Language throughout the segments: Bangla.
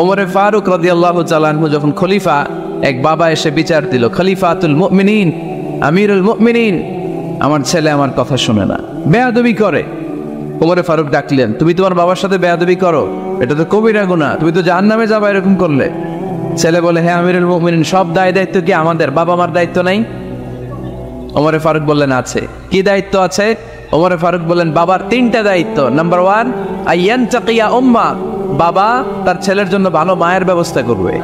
ওমরে ফারুক রাদিয়াল্লাহু তাআলা আনহু যখন খলিফা, এক বাবা এসে বিচার দিল, খলিফাতুল মুমিনিন, আমিরুল মুমিনিন, আমার ছেলে আমার কথা শুনে না, বেয়াদবি করে। ওমরে ফারুক ডাকলেন, তুমি তোমার বাবার সাথে বেয়াদবি করো, এটা তো কবিরা গুনাহ, তুমি তো জাহান্নামে যাবে এরকম করলে। ছেলে বলে, হ্যাঁ আমিরুল মুমিনিন, সব দায়িত্ব কি আমাদের, বাবা মার দায়িত্ব নাই? ওমরে ফারুক বললেন, আছে। কি দায়িত্ব আছে? ওমরে ফারুক বললেন, বাবার 3টা দায়িত্ব। নাম্বার 1, আইয়ানতাকিয়া উম্মা, বাবা তার ছেলের জন্য ভালো মায়ের ব্যবস্থা করবে।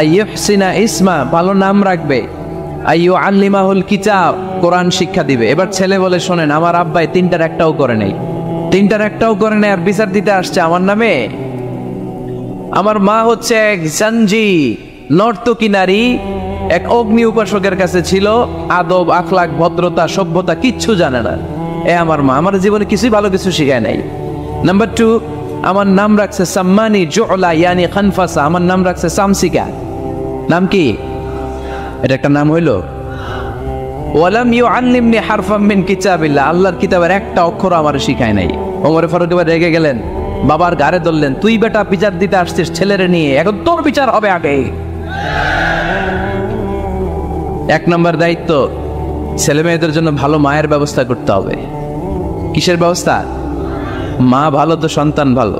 আইয়ুহসিনা ইসমা, ভালো নাম রাখবে। আইয়ুআল্লিমাহুল কিতাব, কোরআন শিক্ষা দিবে। এবার ছেলে বলে, শোনেন, আমার আব্বাই 3টার একটাও করে নাই, 3টার একটাও করে নাই, আর বিচার দিতে আসছে আমার নামে। আমার মা হচ্ছে এক জাঞ্জি, নর্তকী নারী, এক অগ্নি উপাসকের কাছে ছিল, আদব আখলাক ভদ্রতা সভ্যতা কিচ্ছু জানে না। আমার মা আমার জীবনে কিছুই ভালো কিছু শিখায় নাই। নাম্বার 2, আমার নাম রাখছে সাম্মানি জুলা ইয়ানি খানফাসা, আমার নাম রাখছে সামসিকা। নাম কি? এটা একটা নাম হইলো? ওয়ালাম ইউআল্লিমনি হারফাম মিন কিতাবিল্লাহ, আল্লাহর কিতাবের একটা অক্ষর আমার শিখায় নাই। ওমর ফারুক এবার রেগে গেলেন, বাবার গাড়ে ধরলেন, তুই বেটা বিচার দিতে আসছিস ছেলেরে নিয়ে, এখন তোর বিচার হবে আগে। 1 নম্বর দায়িত্ব, ছেলে মেয়েদের জন্য ভালো মায়ের ব্যবস্থা করতে হবে। কিসের ব্যবস্থা? মা ভালো তো সন্তান ভালো,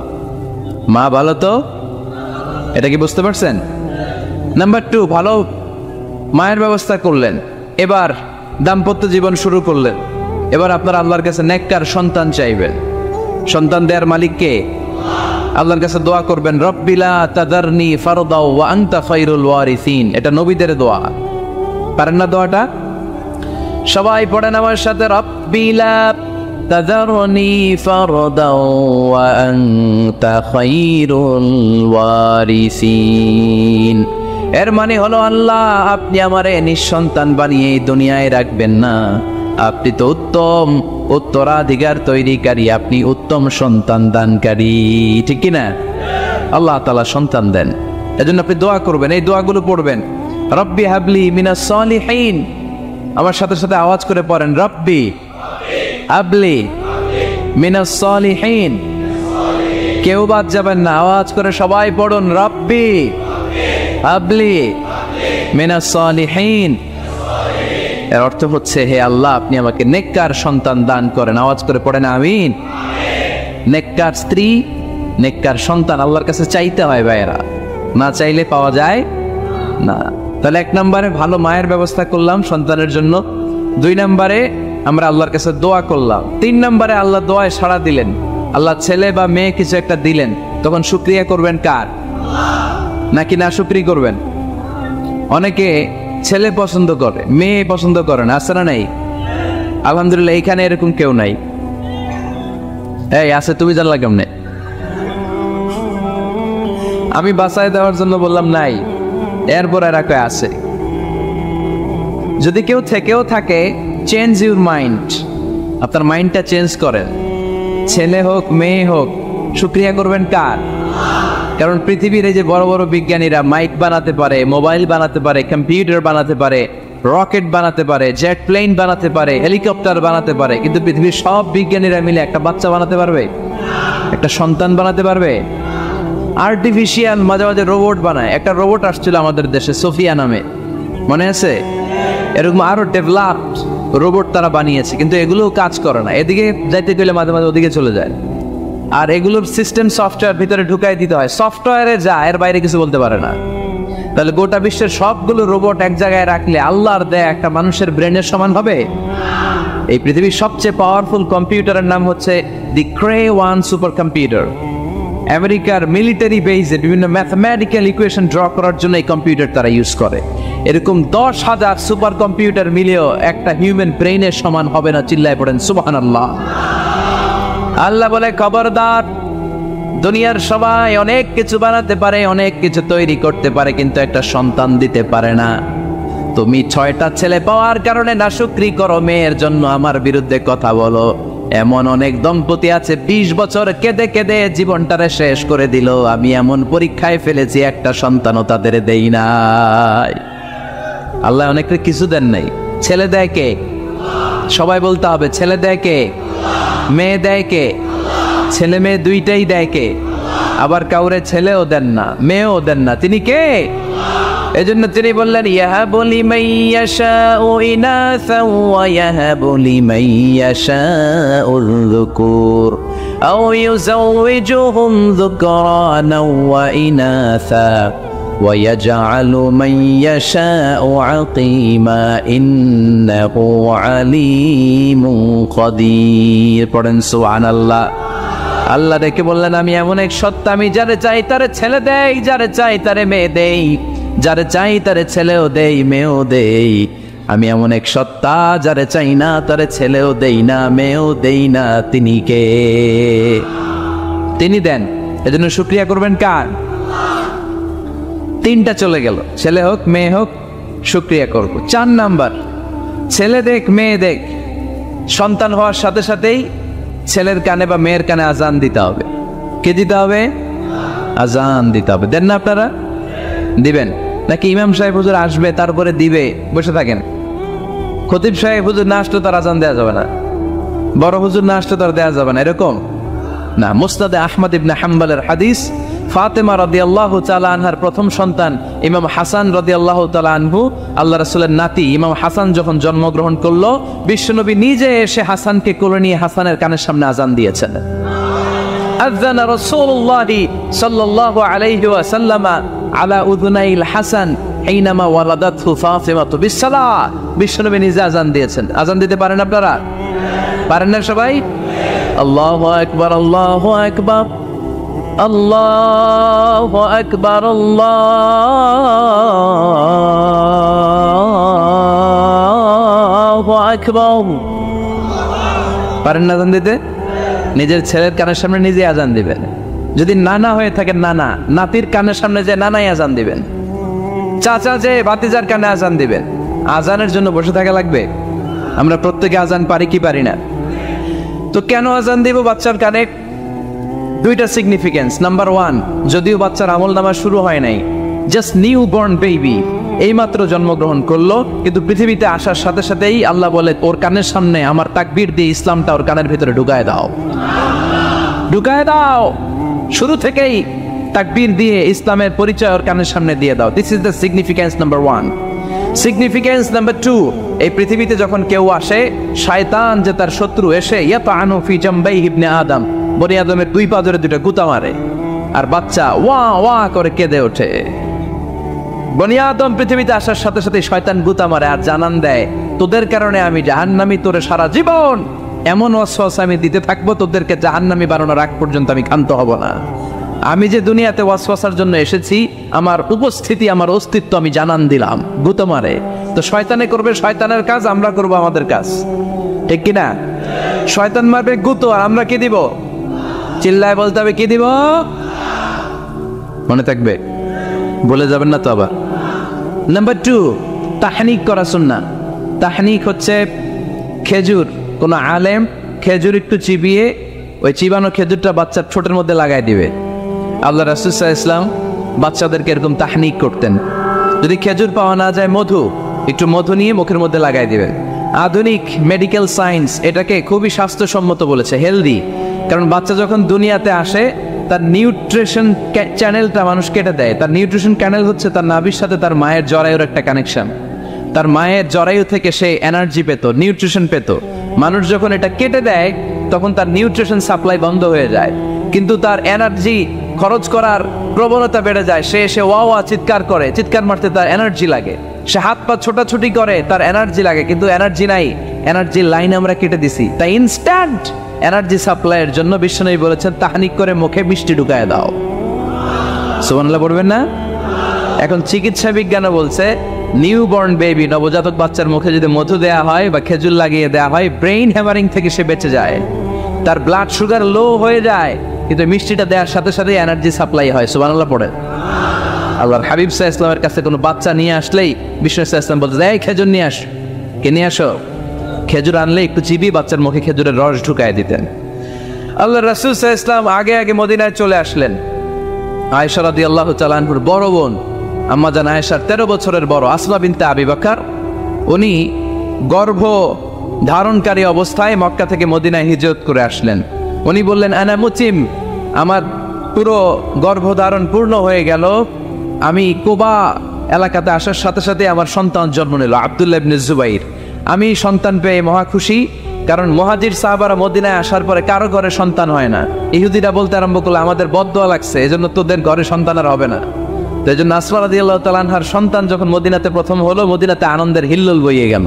মা ভালো তো, এটা কি বুঝতে পারছেন? নাম্বার 2, ভালো মায়ের ব্যবস্থা করলেন। এবার দাম্পত্য জীবন শুরু করলেন। এবার আপনার আল্লাহর কাছে নেককার সন্তান চাইবেন। সন্তান দেওয়ার মালিক কে? আল্লাহর কাছে দোয়া করবেন, রব্বিলা তাদারনি ফারদাও ওয়া আনতা খায়রুল ওয়ারিসিন। এটা নবীদের দোয়া, পারেন না দোয়াটা? সবাই পড়েন আমার সাথে, রব্বিলা তাদারনি ফারদাও ওয়া আনতা খায়রুল ওয়ারিসিন। এর মানে হলো, আল্লাহ আপনি আমারে নিঃসন্তান বানিয়ে এই দুনিয়ায় রাখবেন না, আপনি তো উত্তম উত্তরাধিকার তৈরিকারী, আপনি উত্তম সন্তান দানকারী, ঠিক কিনা? আল্লাহ তাআলা সন্তান দেন, এজন্য আপনি দোয়া করবেন, এই দোয়াগুলো পড়বেন। রব্বি হাবলি মিনাস সালিহিন, আমার সাথে সাথে আওয়াজ করে পড়েন, রব্বি হাবলি মিনাস সালিহিন। কেউ বাদ যাবেন না, আওয়াজ করে সবাই পড়ুন, রব্বি হাবলি মিনাস সালিহিন। এর অর্থ হচ্ছে, হে আল্লাহ আপনি আমাকে নেককার সন্তান দান করেন। আওয়াজ করে পড়েন আমিন। নেককার স্ত্রী, নেককার সন্তান আল্লাহর কাছে চাইতে হয় ভাইয়েরা, না চাইলে পাওয়া যায় না। তাহলে 1 নম্বরে ভালো মায়ের ব্যবস্থা করলাম সন্তানের জন্য। 2 নম্বরে আমরা আল্লাহর কাছে দোয়া করলাম। 3 নম্বরে আল্লাহ দোয়ায় সাড়া দিলেন, আল্লাহ ছেলে বা মেয়ে কিছু একটা দিলেন, তখন শুকরিয়া করবেন কার? নাকি না শুকরিয়া করবেন? অনেকে ছেলে পছন্দ করে, মেয়ে পছন্দ করে না, আছে না নাই? আলহামদুলিল্লাহ এখানে এরকম কেউ নাই। এই আছে, তুমি জানলা কেমনে? আমি বাঁচায় দেওয়ার জন্য বললাম নাই, এরপর এরা কয় আছে। যদি কেউ থেকেও থাকে, চেঞ্জ ইউর মাইন্ড, আপনার মাইন্ডটা চেঞ্জ করেন। ছেলে হোক মেয়ে হোক, শুকরিয়া করবেন কার? কারণ পৃথিবীর এই যে বড় বড় বিজ্ঞানীরা মাইক বানাতে পারে, মোবাইল বানাতে পারে, কম্পিউটার বানাতে পারে, রকেট বানাতে পারে, জেট প্লেন বানাতে পারে, হেলিকপ্টার বানাতে পারে, কিন্তু পৃথিবীর সব বিজ্ঞানীরা মিলে একটা বাচ্চা বানাতে পারবে? একটা সন্তান বানাতে পারবে? আর্টিফিশিয়াল মাঝে মাঝে রোবট বানায়। একটা রোবট আসছিল আমাদের দেশে, সোফিয়া নামে, মনে আছে? এরকম আরো ডেভেলপড রোবট তারা বানিয়েছে, কিন্তু এগুলোও কাজ করে না। এদিকে যাইতে গেলে মাঝে মাঝে ওদিকে চলে যায়। আর এগুলোর সিস্টেম সফটওয়্যার ভিতরে ঢুকাই দিতে হয়, সফটওয়্যারে যা, এর বাইরে কিছু বলতে পারে না। তাহলে গোটা বিশ্বের সবগুলো রোবট এক জায়গায় রাখলে আল্লাহর দেয়া একটা মানুষের ব্রেনের সমান হবে? এই পৃথিবীর সবচেয়ে পাওয়ারফুল কম্পিউটারের নাম হচ্ছে দি ক্রে-1 সুপার কম্পিউটার। আমেরিকার মিলিটারি বেজে বিভিন্ন ম্যাথমেটিক্যাল ইকুয়েশন ড্র করার জন্য এই কম্পিউটার তারা ইউজ করে। এরকম 10,000 সুপার কম্পিউটার মিলেও একটা হিউম্যান ব্রেইনের সমান হবে না। চিল্লায় পড়েন সুবহানাল্লাহ। আল্লাহ বলে, খবরদার, দুনিয়ার সবাই অনেক কিছু বানাতে পারে, অনেক কিছু তৈরি করতে পারে, কিন্তু একটা সন্তান দিতে পারে না। তুমি 6টা ছেলে পাওয়ার কারণে নাশুকরি করো, মেয়ের জন্য আমার বিরুদ্ধে কথা বলো। এমন অনেক দম্পতি আছে 20 বছর কেঁদে কেঁদে জীবনটারে শেষ করে দিল। আমি এমন পরীক্ষায় ফেলেছি, একটা সন্তানও তাদের দেই নাই। আল্লাহ অনেকের কিছু দেন নাই। ছেলে দেয় কে? সবাই বলতে হবে, ছেলে দেয় কে? মেয়ে দেয় কে? ছেলে মেয়ে দুইটাই দেয় কে? আবার কাউরে ছেলেও দেন না, মেয়েও দেন না। তিনি কে? এজন্য তিনি বললেন ইয়াহাবু লিমান ইয়াশাউ ইনাসান ওয়া ইয়াহাবু লিমান ইয়াশাউ যুকুর আও ইউযাওয়িজুহুম যুকরানান ওয়া ইনাসা ওয়া ইয়াজআলু মান ইয়াশাউ আকিমা ইন্নাহু আলীমুন কাদির। পড়েন সুবহানাল্লাহ। আল্লাহ ডেকে বললেন আমি এমন এক সত্তা, আমি যারে চাই তারে ছেলে দেই, যারে চাই তারে মেয়ে দেই, যারে চাই তারে ছেলেও দেই মেয়েও দেই। আমি এমন এক সত্তা, যারে চাই না তারে ছেলেও দেই না মেয়েও দেই না। তিনি কে? তিনি দেন। এজন্য শুকরিয়া করবেন কার? তিনটা চলে গেল, ছেলে হোক মেয়ে হোক, শুকরিয়া করব। 4 নাম্বার, ছেলে দেখ মেয়ে দেখ, সন্তান হওয়ার সাথে সাথেই ছেলের কানে বা মেয়ের কানে আজান দিতে হবে। কে দিতে হবে? আজান দিতে হবে। দেন না আপনারা? দিবেন নাকি ইমাম সাহেব হুজুর আসবে তারপরে দিবে বসে থাকেন? খতিব সাহেব হুজুর না আসলে তার আজান দেওয়া যাবে না, বড় হুজুর না আসলে তার দেওয়া যাবে না, এরকম না। মুসনাদে আহমদ ইবনে হাম্বলের হাদিস, ফাতেমা রাদিয়াল্লাহু তাআলা আনহার প্রথম সন্তান ইমাম হাসান রাদিয়াল্লাহু তাআলা আনহু, আল্লাহ রাসূলের নাতি ইমাম হাসান যখন জন্মগ্রহণ করলো, বিশ্বনবী নিজে এসে হাসানকে কোলে নিয়ে হাসানের কানের সামনে আজান দিয়েছেন। আযানা রাসূলুল্লাহ সাল্লাল্লাহু আলাইহি ওয়াসাল্লাম আলা উযুনাইল হাসান হিনামা ওয়ালাদাতহু ফাতিমাতু বিসসালাহ। বিশ্বনবী নিজে আজান দিয়েছেন। আজান দিতে পারেন আপনারা? পারেন না সবাই? আল্লাহু আকবার, আল্লাহু আকবার, আল্লাহু আকবার, আল্লাহু আকবার। পারেন না আজান দিতে? নিজের ছেলের কানের সামনে নিজে আজান দিবেন। যদি নানা হয়ে থাকেন নানা, নাতির কানের সামনে যে নানাই আজান দিবেন। চাচা যে ভাতিজার কানে আজান দিবেন। আজানের জন্য বসে থাকা লাগবে? আমরা প্রত্যেকে আজান পারি কি পারি না? তো কেন আজান দিব বাচ্চার কানে? দুইটা সিগনিফিকেন্স। নাম্বার 1, যদিও বাচ্চার আমল নামা শুরু হয় নাই, জাস্ট নিউ বর্ন বেবি, এইমাত্র জন্মগ্রহণ করলো, কিন্তু পৃথিবীতে আসার সাথে সাথেই আল্লাহ বলে ওর কানের সামনে আমার তাকবীর দিয়ে ইসলামটা ওর কানের ভিতরে ঢুকায় দাও, ঢুকায় দাও। শুরু থেকেই তাকবীর দিয়ে ইসলামের পরিচয় ওর কানের সামনে দিয়ে দাও। This is the significance number 1। Significance number 2, এই পৃথিবীতে যখন কেউ আসে, শয়তান যে তার শত্রু এসে ইয়াতাআনু ফি জামবাইহি ইবনে আদম, বনি আদমের 2 পা ধরে 2টা গুতা মারে, আর বাচ্চা ওয়া ওয়া করে কেঁদে ওঠে। বনি আদম পৃথিবীতে আসার সাথে সাথে শয়তান গুতা মারে আর জানান দেয় তোদের কারণে আমি জাহান্নামী, তোরে সারা জীবন এমন ওয়াসওয়াসা আমি দিতে থাকবো, তোদেরকে জাহান্নামী বানানোর আগ পর্যন্ত আমি ক্ষান্ত হব না। আমি যে দুনিয়াতে ওয়াসওয়াসার জন্য এসেছি, আমার উপস্থিতি, আমার অস্তিত্ব আমি জানান দিলাম। গুতো মারে তো শয়তানে করবে শয়তানের কাজ, আমরা করব আমাদের কাজ, ঠিক কিনা? শয়তান মারবে গুতো, আর আমরা কি দিব? চিল্লায় বলতে হবে কি দিব? মনে থাকবে, বলে যাবেন না তো আবার। নাম্বার 2, তাহনিক করা সুন্নাহ। তাহনিক হচ্ছে খেজুর, কোন আলেম খেজুর একটু চিবিয়ে ওই চিবানো খেজুরটা বাচ্চার ঠোঁটের মধ্যে লাগাই দিবে। আল্লাহ রাসূল সাল্লাল্লাহু আলাইহি ওয়াসাল্লাম বাচ্চাদেরকে এরকম তাহনিক করতেন। যদি খেজুর পাওয়া না যায়, মধু, একটু মধু নিয়ে মুখের মধ্যে লাগাই দিবেন। আধুনিক মেডিকেল সায়েন্স এটাকে খুবই স্বাস্থ্যসম্মত বলেছে, হেলদি। কারণ বাচ্চা যখন দুনিয়াতে আসে, তার নিউট্রিশন চ্যানেলটা মানুষ কেটে দেয়। তার নিউট্রিশন চ্যানেল হচ্ছে তার নাভির সাথে তার মায়ের জরায়ুর একটা কানেকশন। তার মায়ের জরায়ু থেকে সে এনার্জি পেত, নিউট্রিশন পেত। মানুষ যখন এটা কেটে দেয়, তখন তার নিউট্রিশন সাপ্লাই বন্ধ হয়ে যায়, কিন্তু তার এনার্জি খরচ করার প্রবণতা বেড়ে যায়। সে এসে ওয়া ওয়া চিৎকার করে, চিৎকার মারতে তার এনার্জি লাগে। সে হাত পা ছোটাছুটি করে, তার এনার্জি লাগে, কিন্তু এনার্জি নাই। এনার্জির লাইন আমরা কেটে দিছি, তাই ইনস্ট্যান্ট এনার্জি সাপ্লাইয়ের জন্য বিশ্বনবী বলেছেন তাহনিক করে মুখে মিষ্টি ঢুকায় দাও। সুবহানাল্লাহ পড়বেন না? এখন চিকিৎসা বিজ্ঞানও বলছে নিউবর্ন বেবি, নবজাতক বাচ্চার মুখে যদি মধু দেয়া হয় বা খেজুর লাগিয়ে দেয়া হয়, ব্রেইন হ্যামারিং থেকে সে বেঁচে যায়। তার ব্লাড সুগার লো হয়ে যায়, কিন্তু মিষ্টিটা দেওয়ার সাথে সাথে এনার্জি সাপ্লাই হয়। সুবহানাল্লাহ পড়েন। আল্লাহর হাবিব সাল্লাল্লাহু আলাইহি ওয়াসাল্লামের কাছে কোনো বাচ্চা নিয়ে আসলেই বিষ্ণু সাল্লাল্লাহু আলাইহি ওয়াসাল্লাম বলতে, এই খেজুর নিয়ে আস, কে নিয়ে আসো। খেজুর আনলে একটু চিবি বাচ্চার মুখে খেজুরের রস ঢুকায় দিতেন। আল্লাহ রাসূল সাল্লাল্লাহু আলাইহি ওয়াসাল্লাম আগে আগে মদিনায় চলে আসলেন। আয়েশা রাদিয়াল্লাহু তাআলা আনহার বড় বোন আম্মা জান আয়েশার 13 বছরের বড় আসমা বিনতে আবি বকর, উনি গর্ভ ধারণকারী অবস্থায় মক্কা থেকে মদিনায় হিজরত করে আসলেন। উনি বললেন আনা মুতিম, আমার পুরো গর্ভধারণ পূর্ণ হয়ে গেল। আমি কুবা এলাকাতে আসার সাথে সাথে আমার সন্তান জন্ম নিল, আব্দুল্লাহ ইবনে জুবাইর। আমি সন্তান পেয়ে মহা খুশি, কারণ মুহাজির সাহাবারা মদিনায় আসার পরে কারো ঘরে সন্তান হয় না। ইহুদিরা বলতে আরম্ভ করলো, আমাদের বদদোয়া লাগছে, এজন্য তোদের ঘরে সন্তান আর হবে না। তো এই জন্য আসমা রাদিয়াল্লাহু তাআলা আনহার সন্তান যখন মদিনাতে প্রথম হলো, মদিনাতে আনন্দের হিল্লোল বইয়ে গেল।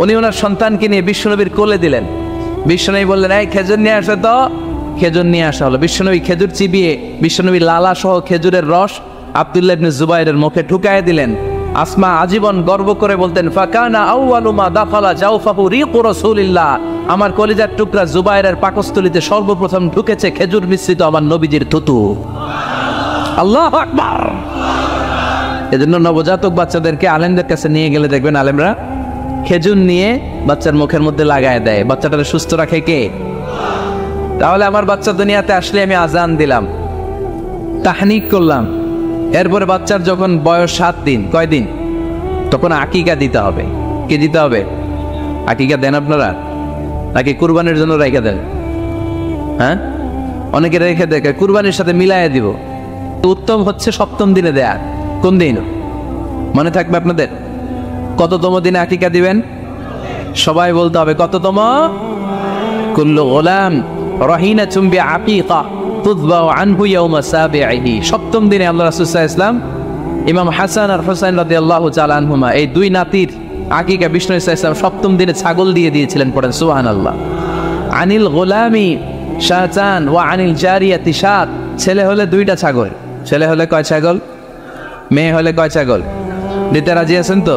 উনি ওনার সন্তানকে নিয়ে বিশ্বনবীর কোলে দিলেন। বিশ্বনবী বললেন, এই খেজুর নিয়ে আসে। তো খেজুর নিয়ে আসা হলো। বিশ্বনবী খেজুর চিবিয়ে বিশ্বনবী লালা সহ খেজুরের রস আব্দুল্লাহ ইবনে জুবাইরের মুখে ঢুকায় দিলেন। আসমা আজীবন গর্ব করে বলতেন, ফাকানা আউয়ালু মা দাখালা জাওফাহু রিকু রাসূলিল্লাহ, আমার কলিজার টুকরা জুবাইরের পাকস্থলীতে সর্বপ্রথম ঢুকেছে খেজুর মিশ্রিত আমার নবীজির থুতু। আল্লাহু আকবার। এজন্য নবজাতক বাচ্চাদেরকে আলেমদের কাছে নিয়ে গেলে দেখবেন আলেমরা খেজুর নিয়ে বাচ্চার মুখের মধ্যে লাগায় দেয়। বাচ্চাটাকে সুস্থ রাখে কে? তাহলে আমার বাচ্চা দুনিয়াতে আসলে আমি আজান দিলাম, তাহনিক করলাম, এরপরে বাচ্চার যখন বয়স 7 দিন, কয়দিন, তখন আকিকা দিতে হবে। কি দিতে হবে? আকিকা দেন আপনারা নাকি কুরবানির জন্য রেখে দেন? হ্যাঁ, অনেকে রেখে দেখে কুরবানির সাথে মিলাইয়া দিব। উত্তম হচ্ছে 7ম দিনে দেয়া। কোন দিন মনে থাকবে আপনাদের? কততম দিনে আকিকা দিবেন? সবাই বলতে হবে কততম? কুল্লু গোলাম রাহিনাতুম বিআকিকা তুযবাউ আনহু ইয়াওমা সাবিহি। 7ম দিনে আল্লাহ রাসূল সাল্লাল্লাহু আলাইহি ওয়াসাল্লাম ইমাম হাসান আর হুসাইন রাদিয়াল্লাহু তাআলা আনহুমা, এই দুই নাতির আকিকা বিষ্ণু সাল্লাল্লাহু আলাইহি ওয়াসাল্লাম 7ম দিনে ছাগল দিয়ে দিয়েছিলেন। পড়েন সুবহানাল্লাহ। আনিল গোলামি শাতান ওয়া আনিল জারিয়াতি শাত। ছেলে হলে 2টা ছাগল। ছেলে হলে কয় ছাগল? মেয়ে হলে কয় ছাগল? দিতে রাজি আছেন তো?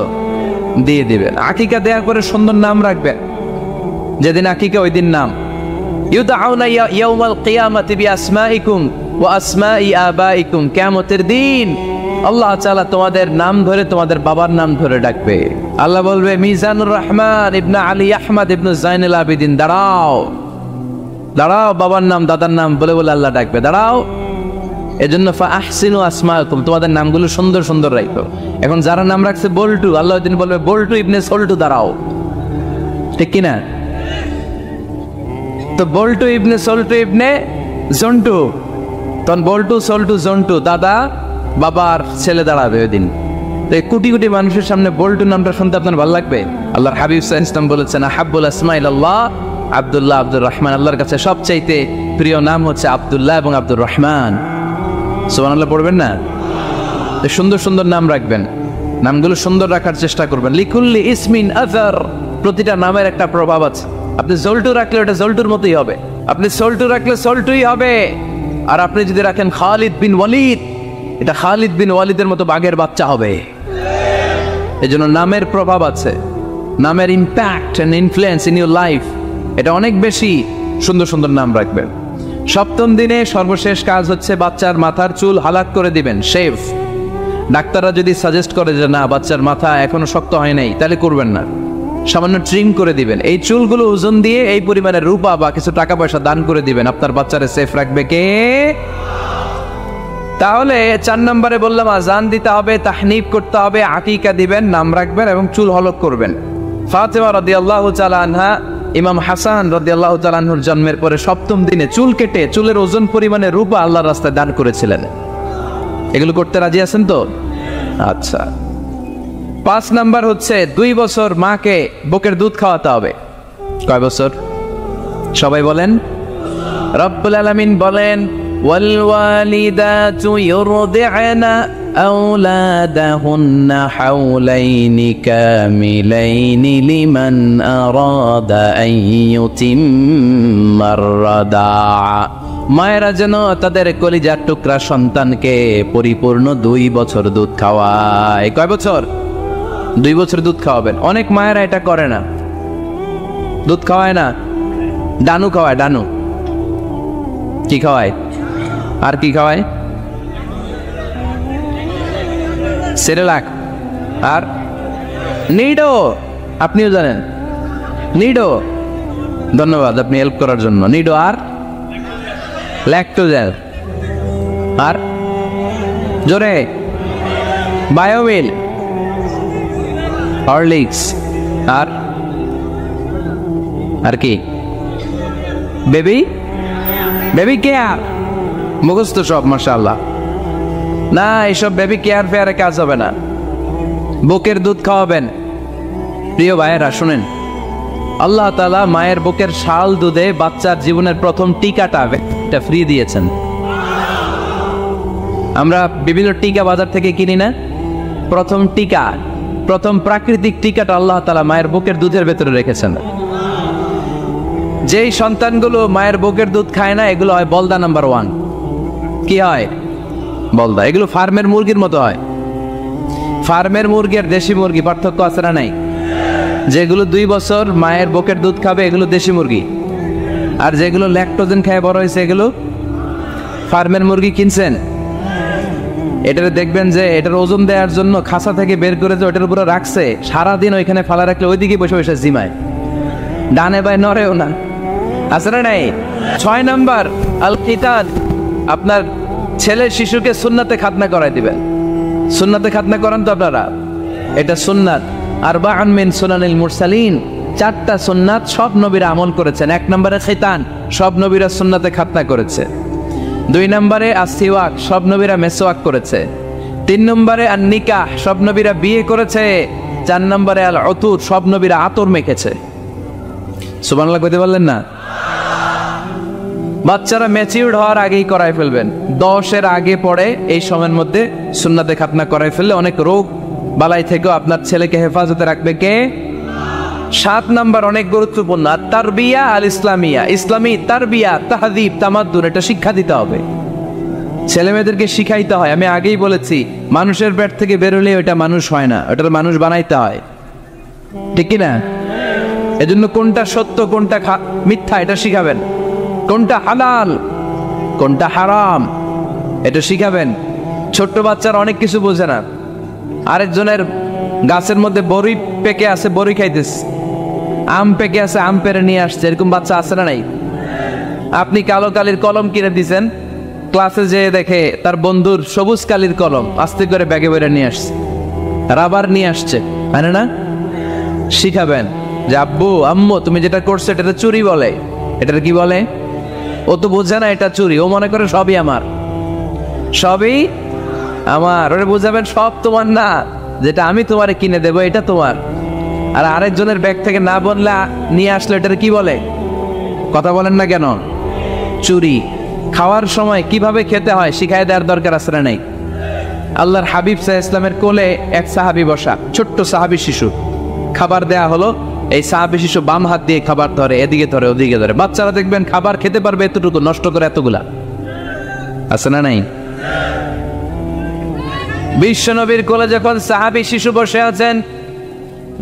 দিয়ে দিবেন। আকিকা দেওয়ার পরে সুন্দর নাম রাখবেন। যেদিন আকিকা ওই দিন নাম। ইউদআউনা ইয়াউমাল কিয়ামাতি বিআসমাইকুম ওয়া আসমাই আবাইকুম। কিয়ামতের দিন আল্লাহ তাআলা তোমাদের নাম ধরে তোমাদের বাবার নাম ধরে ডাকবে। আল্লাহ বলবে, মিজানুর রহমান ইবনে আলী আহমদ ইবনে জাইনুল আবিদিন, দাঁড়াও দাঁড়াও, বাবার নাম দাদার নাম বলে বলে আল্লাহ ডাকবে, দাঁড়াও। এজন্য ফাহসিনু আসমাকুম, তোমাদের নামগুলো সুন্দর সুন্দর রাখো। এখন যারা নাম রাখছে বল্টু, আল্লাহ দিন বলবে, বল্টু ইবনে সল্টু, দাঁড়াও। ঠিক কিনা? তো বল্টু ইবনে সল্টু ইবনে জন্টু, তখন বল্টু সল্টু জন্টু, দাদা বাবার ছেলে দাঁড়াবে ওই দিন। তো এই কোটি কোটি মানুষের সামনে বল্টু নামটা শুনতে আপনার ভালো লাগবে? আল্লাহর হাবিব সাল্লাল্লাহু আলাইহি ওয়াসাল্লাম বলেছেন, আহাব্বুল আসমা ইলাল্লাহ আব্দুল্লাহ আব্দুর রহমান। আল্লাহর কাছে সবচাইতে প্রিয় নাম হচ্ছে আব্দুল্লাহ এবং আব্দুর রহমান। সুবহানাল্লাহ পড়বেন না? সুন্দর সুন্দর নাম রাখবেন, নামগুলো সুন্দর রাখার চেষ্টা করবেন। লিকুল্লি ইসমিন আযার, প্রতিটা নামের একটা প্রভাব আছে। আপনি জল্টু রাখলে ওটা জল্টুর মতোই হবে, আপনি সল্টু রাখলে সল্টুই হবে। আর আপনি যদি রাখেন খালিদ বিন ওয়ালিদ, এটা খালিদ বিন ওয়ালিদের মতো বাঘের বাচ্চা হবে। এজন্য নামের প্রভাব আছে, নামের impact and influence in your life এটা অনেক বেশি। সুন্দর সুন্দর নাম রাখবেন। 7ম দিনে সর্বশেষ কাজ হচ্ছে বাচ্চার মাথার চুল হালাক করে দিবেন, শেভ। ডাক্তাররা যদি সাজেস্ট করে যে না বাচ্চার মাথা এখনো শক্ত হয় নাই, তাহলে করবেন না, সামান্য ট্রিম করে দিবেন। এই চুলগুলো ওজন দিয়ে এই পরিমাণে রূপা বা কিছু টাকা পয়সা দান করে দিবেন। আপনার বাচ্চারে সেফ রাখবে কে? তাহলে 4 নম্বরে বললাম আজান দিতে হবে, তাহনিক করতে হবে, আকিকা দিবেন, নাম রাখবেন এবং চুল হলক করবেন। ফাতেমা রাদিয়াল্লাহু তাআলা আনহা ইমাম হাসান রাদিয়াল্লাহু তাআলা আনহুর জন্মের পরে 7ম দিনে চুল কেটে চুলের ওজন পরিমাণে রূপা আল্লাহর রাস্তায় দান করেছিলেন। এগুলো করতে রাজি আছেন তো? আচ্ছা। 5 নাম্বার হচ্ছে 2 বছর মাকে বুকের দুধ খাওয়াতে হবে। কয় বছর? সবাই বলেন। রব্বুল আলামিন বলেন, ওয়াল ওয়ালিদাতু ইউরদি'না আওলাদাহুন্না হাওলাইনি কামিলাইনি লিমান আরাদা আন ইউতিম্মার রাদা'a। মায়েরা যেন তাদের কলিজার টুকরা সন্তানকে পরিপূর্ণ 2 বছর দুধ খাওয়ায়। কয় বছর? 2 বছর দুধ খাওয়াবেন। অনেক মায়েরা এটা করে না, দুধ খাওয়ায় না, ডানু খাওয়ায়। ডানু কি খাওয়ায়? আর কি খাওয়ায়? সেরেলাক আর নিডো। আপনিও জানেন নিডো? ধন্যবাদ আপনি হেল্প করার জন্য। নিডো আর ল্যাকটোজেল আর জোরে বায়োমিল, হরলিক্স আর কি? বেবি কেয়ার, মুখস্থ সব মাশাআল্লাহ। না, এইসব বেবি কেয়ার ফেয়ারে কাজ হবে না, বুকের দুধ খাওয়াবেন। প্রিয় ভাইয়েরা শুনেন, আল্লাহ তাআলা মায়ের বুকের শাল দুধে বাচ্চার জীবনের প্রথম টিকাটা এটা ফ্রি দিয়েছেন। আমরা বিভিন্ন টিকা বাজার থেকে কিনি না, প্রথম টিকা, প্রথম প্রাকৃতিক টিকাটা আল্লাহ তাআলা মায়ের বুকের দুধের ভেতরে রেখেছেন। যেই সন্তানগুলো মায়ের বুকের দুধ খায় না, এগুলো হয় বলদা নাম্বার 1। কি হয়? বলদা। এগুলো ফার্মের মুরগির মতো হয়। ফার্মের মুরগি আর দেশি মুরগি পার্থক্য আছে না নাই? যেগুলো 2 বছর মায়ের বুকের দুধ খাবে এগুলো দেশি মুরগি, আর যেগুলো ল্যাকটোজেন খায় বড় হয়েছে এগুলো ফার্মের মুরগি। কিনছেন? এটারে দেখবেন যে এটার ওজন দেওয়ার জন্য খাসা থেকে বের করে যে ওটার উপরে রাখছে, সারাদিন ওইখানে ফালা রাখলে ওইদিকে বসে বসে জিমায়, ডানে বাই নড়েও না। আছে না নাই? 6 নাম্বার আল কিতাব, আপনার ছেলে শিশুকে সুন্নাতে খাতনা করাই দিবেন। সুন্নাতে খাতনা করান তো আপনারা, এটা সুন্নাত। আরবাআন মিন সুনানিল মুরসালিন, 4টা সুন্নাত সব নবীরা আমল করেছেন। 1 নম্বরে খিতান, সব নবীরা সুন্নাতে খাতনা করেছে। 2 নম্বরে আসিওয়াক, সব নবীরা মেসওয়াক করেছে। 3 নম্বরে আন নিকাহ, সব নবীরা বিয়ে করেছে। 4 নম্বরে আল উতুর, সব নবীরা আতর মেখেছে। সুবহানাল্লাহ কইতে পারলেন না? বাচ্চারা ম্যাচিউরড হওয়ার আগেই করাই ফেলবেন। 10-এর আগে পরে এই সময়ের মধ্যে সুন্নাতে খাতনা করাই ফেললে অনেক রোগ বালাই থেকেও আপনার ছেলেকে হেফাজতে রাখবে কে? 7 নাম্বার অনেক গুরুত্বপূর্ণ, তারবিয়া আল ইসলামিয়া, ইসলামী তারবিয়া, তাহযীব, তামাদ্দুন, এটা শিক্ষা দিতে হবে। ছেলে মেয়েদেরকে শিখাইতে হয়। আমি আগেই বলেছি, মানুষের পেট থেকে বেরোলে ওটা মানুষ হয় না, ওটার মানুষ বানাইতে হয়, ঠিক কি না? এজন্য কোনটা সত্য কোনটা মিথ্যা এটা শিখাবেন, কোনটা হালাল কোনটা হারাম এটা শিখাবেন। ছোট্ট বাচ্চারা অনেক কিছু বোঝে না। আরেকজনের গাছের মধ্যে বড়ি পেকে আছে, বড়ি খাইতেছে, আম পেকে আছে, আম পেরে নিয়ে আসছে, এরকম বাচ্চা আছে না নাই? আপনি কালো কালির কলম কিনে দিয়েছেন, ক্লাসে যেয়ে দেখে তার বন্ধুর সবুজ কালির কলম আস্তে করে ব্যাগে বেরে নিয়ে আসছে, রাবার নিয়ে আসছে, মানে না? শিখাবেন যে আব্বু আম্মু তুমি যেটা করছো এটা চুরি বলে। এটার কি বলে? ও তো বোঝে না এটা চুরি, ও মনে করে সবই আমার, সবই আমার। ওরে বুঝাবেন সব তোমার না, যেটা আমি তোমারে কিনে দেবো এটা তোমার। আর আরেকজনের ব্যাগ থেকে না বললে নিয়ে আসলে এটার কি বলে? কথা বলেন না কেন? চুরি। খাওয়ার সময় কিভাবে খেতে হয় শিখাই দেওয়ার দরকার আছে না নাই? আল্লাহর হাবিব সাল্লাল্লাহু আলাইহি ওয়াসাল্লামের কোলে এক সাহাবী বসা, ছোট্ট সাহাবী শিশু, খাবার দেয়া হলো। এই সাহাবী শিশু বাম হাত দিয়ে খাবার ধরে, এদিকে ধরে ওদিকে ধরে। বাচ্চারা দেখবেন খাবার খেতে পারবে এতটুকু, নষ্ট করে এতগুলা, আছে না নাই? বিশ্বনবীর কোলে যখন সাহাবী শিশু বসে আছেন,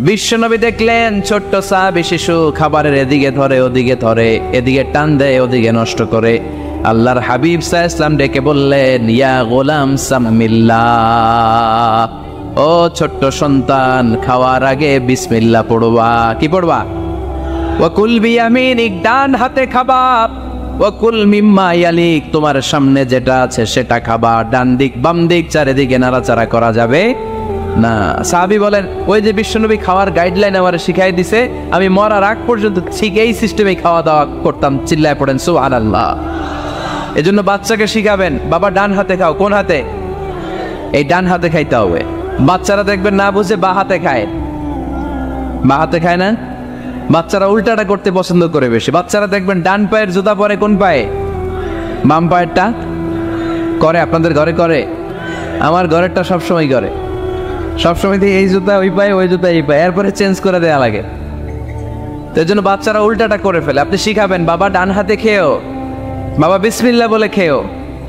বিশ্বনবী দেখলেন ছোট্ট সাহাবী শিশু খাবারের এদিকে ধরে ওদিকে ধরে, এদিকে টান দেয় ওদিকে নষ্ট করে। আল্লাহর হাবিব সাল্লাল্লাহু আলাইহি ওয়াসাল্লাম ডেকে বললেন, ইয়া গোলাম সামিল্লাহ, ও ছোট্ট সন্তান, খাওয়ার আগে বিসমিল্লাহ পড়বা। কি পড়বা? ওয়াকুল বিয়ামিনিক, ডান হাতে খাবা। ওয়াকুল মিম্মা ইয়ালিক, তোমার সামনে যেটা আছে সেটা খাবা। ডান দিক বাম দিক চারিদিকে নাড়াচাড়া করা যাবে না। সাহাবী বলেন, ওই যে বিশ্বনবী খাওয়ার গাইডলাইন আমার শিখাই দিছে, আমি মরার আগ পর্যন্ত ঠিক এই সিস্টেমে খাওয়া দাওয়া করতাম। চিল্লায় পড়েন সুবহানাল্লাহ। এজন্য বাচ্চাকে শিখাবেন, বাবা ডান হাতে খাও। কোন হাতে? এই ডান হাতে খাইতে হবে। বাচ্চারা দেখবেন না বুঝে বা হাতে খায়, বা হাতে খায় না। বাচ্চারা উল্টাটা করতে পছন্দ করে বেশি। বাচ্চারা দেখবেন ডান পায়ের জুতা পরে কোন পায়ে? বাম পায়েরটা করে। আপনাদের ঘরে করে? আমার ঘরেরটা সবসময় করে। সবসময় দিয়ে এই জুতা ওই পায়ে, ওই জুতা এই পায়ে, এরপরে চেঞ্জ করে দেওয়া লাগে। তো এই জন্য বাচ্চারা উল্টাটা করে ফেলে। আপনি শিখাবেন, বাবা ডান হাতে খেয়েও, বাবা বিসমিল্লাহ বলে খেয়েও,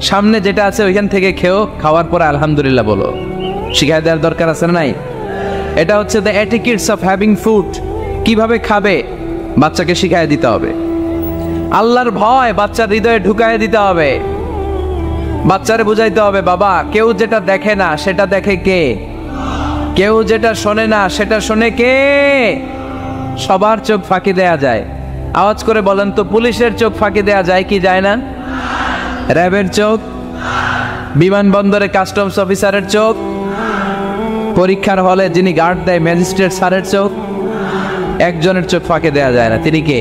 সামনে যেটা আছে ওইখান থেকে খেয়েও, খাওয়ার পরে আলহামদুলিল্লাহ বলো। শিখাই দেওয়ার দরকার আছে না নাই? এটা হচ্ছে the etiquettes of having food. কিভাবে খাবে বাচ্চাকে শিখাই দিতে হবে। আল্লাহর ভয় বাচ্চার হৃদয়ে ঢুকায় দিতে হবে। বাচ্চারে বুঝাইতে হবে, বাবা কেউ যেটা দেখে না সেটা দেখে কে? কেউ যেটা শোনে না সেটা শোনে কে? সবার চোখ ফাঁকি দেয়া যায়। আওয়াজ করে বলেন তো, পুলিশের চোখ ফাঁকি দেয়া যায় কি যায় না? র্যাবের চোখ, বিমানবন্দরে কাস্টমস অফিসারের চোখ, পরীক্ষার হলে যিনি গার্ড দেয় ম্যাজিস্ট্রেট স্যারের চোখ, একজনের চোখ ফাঁকে দেয়া যায় না। তিনি কে?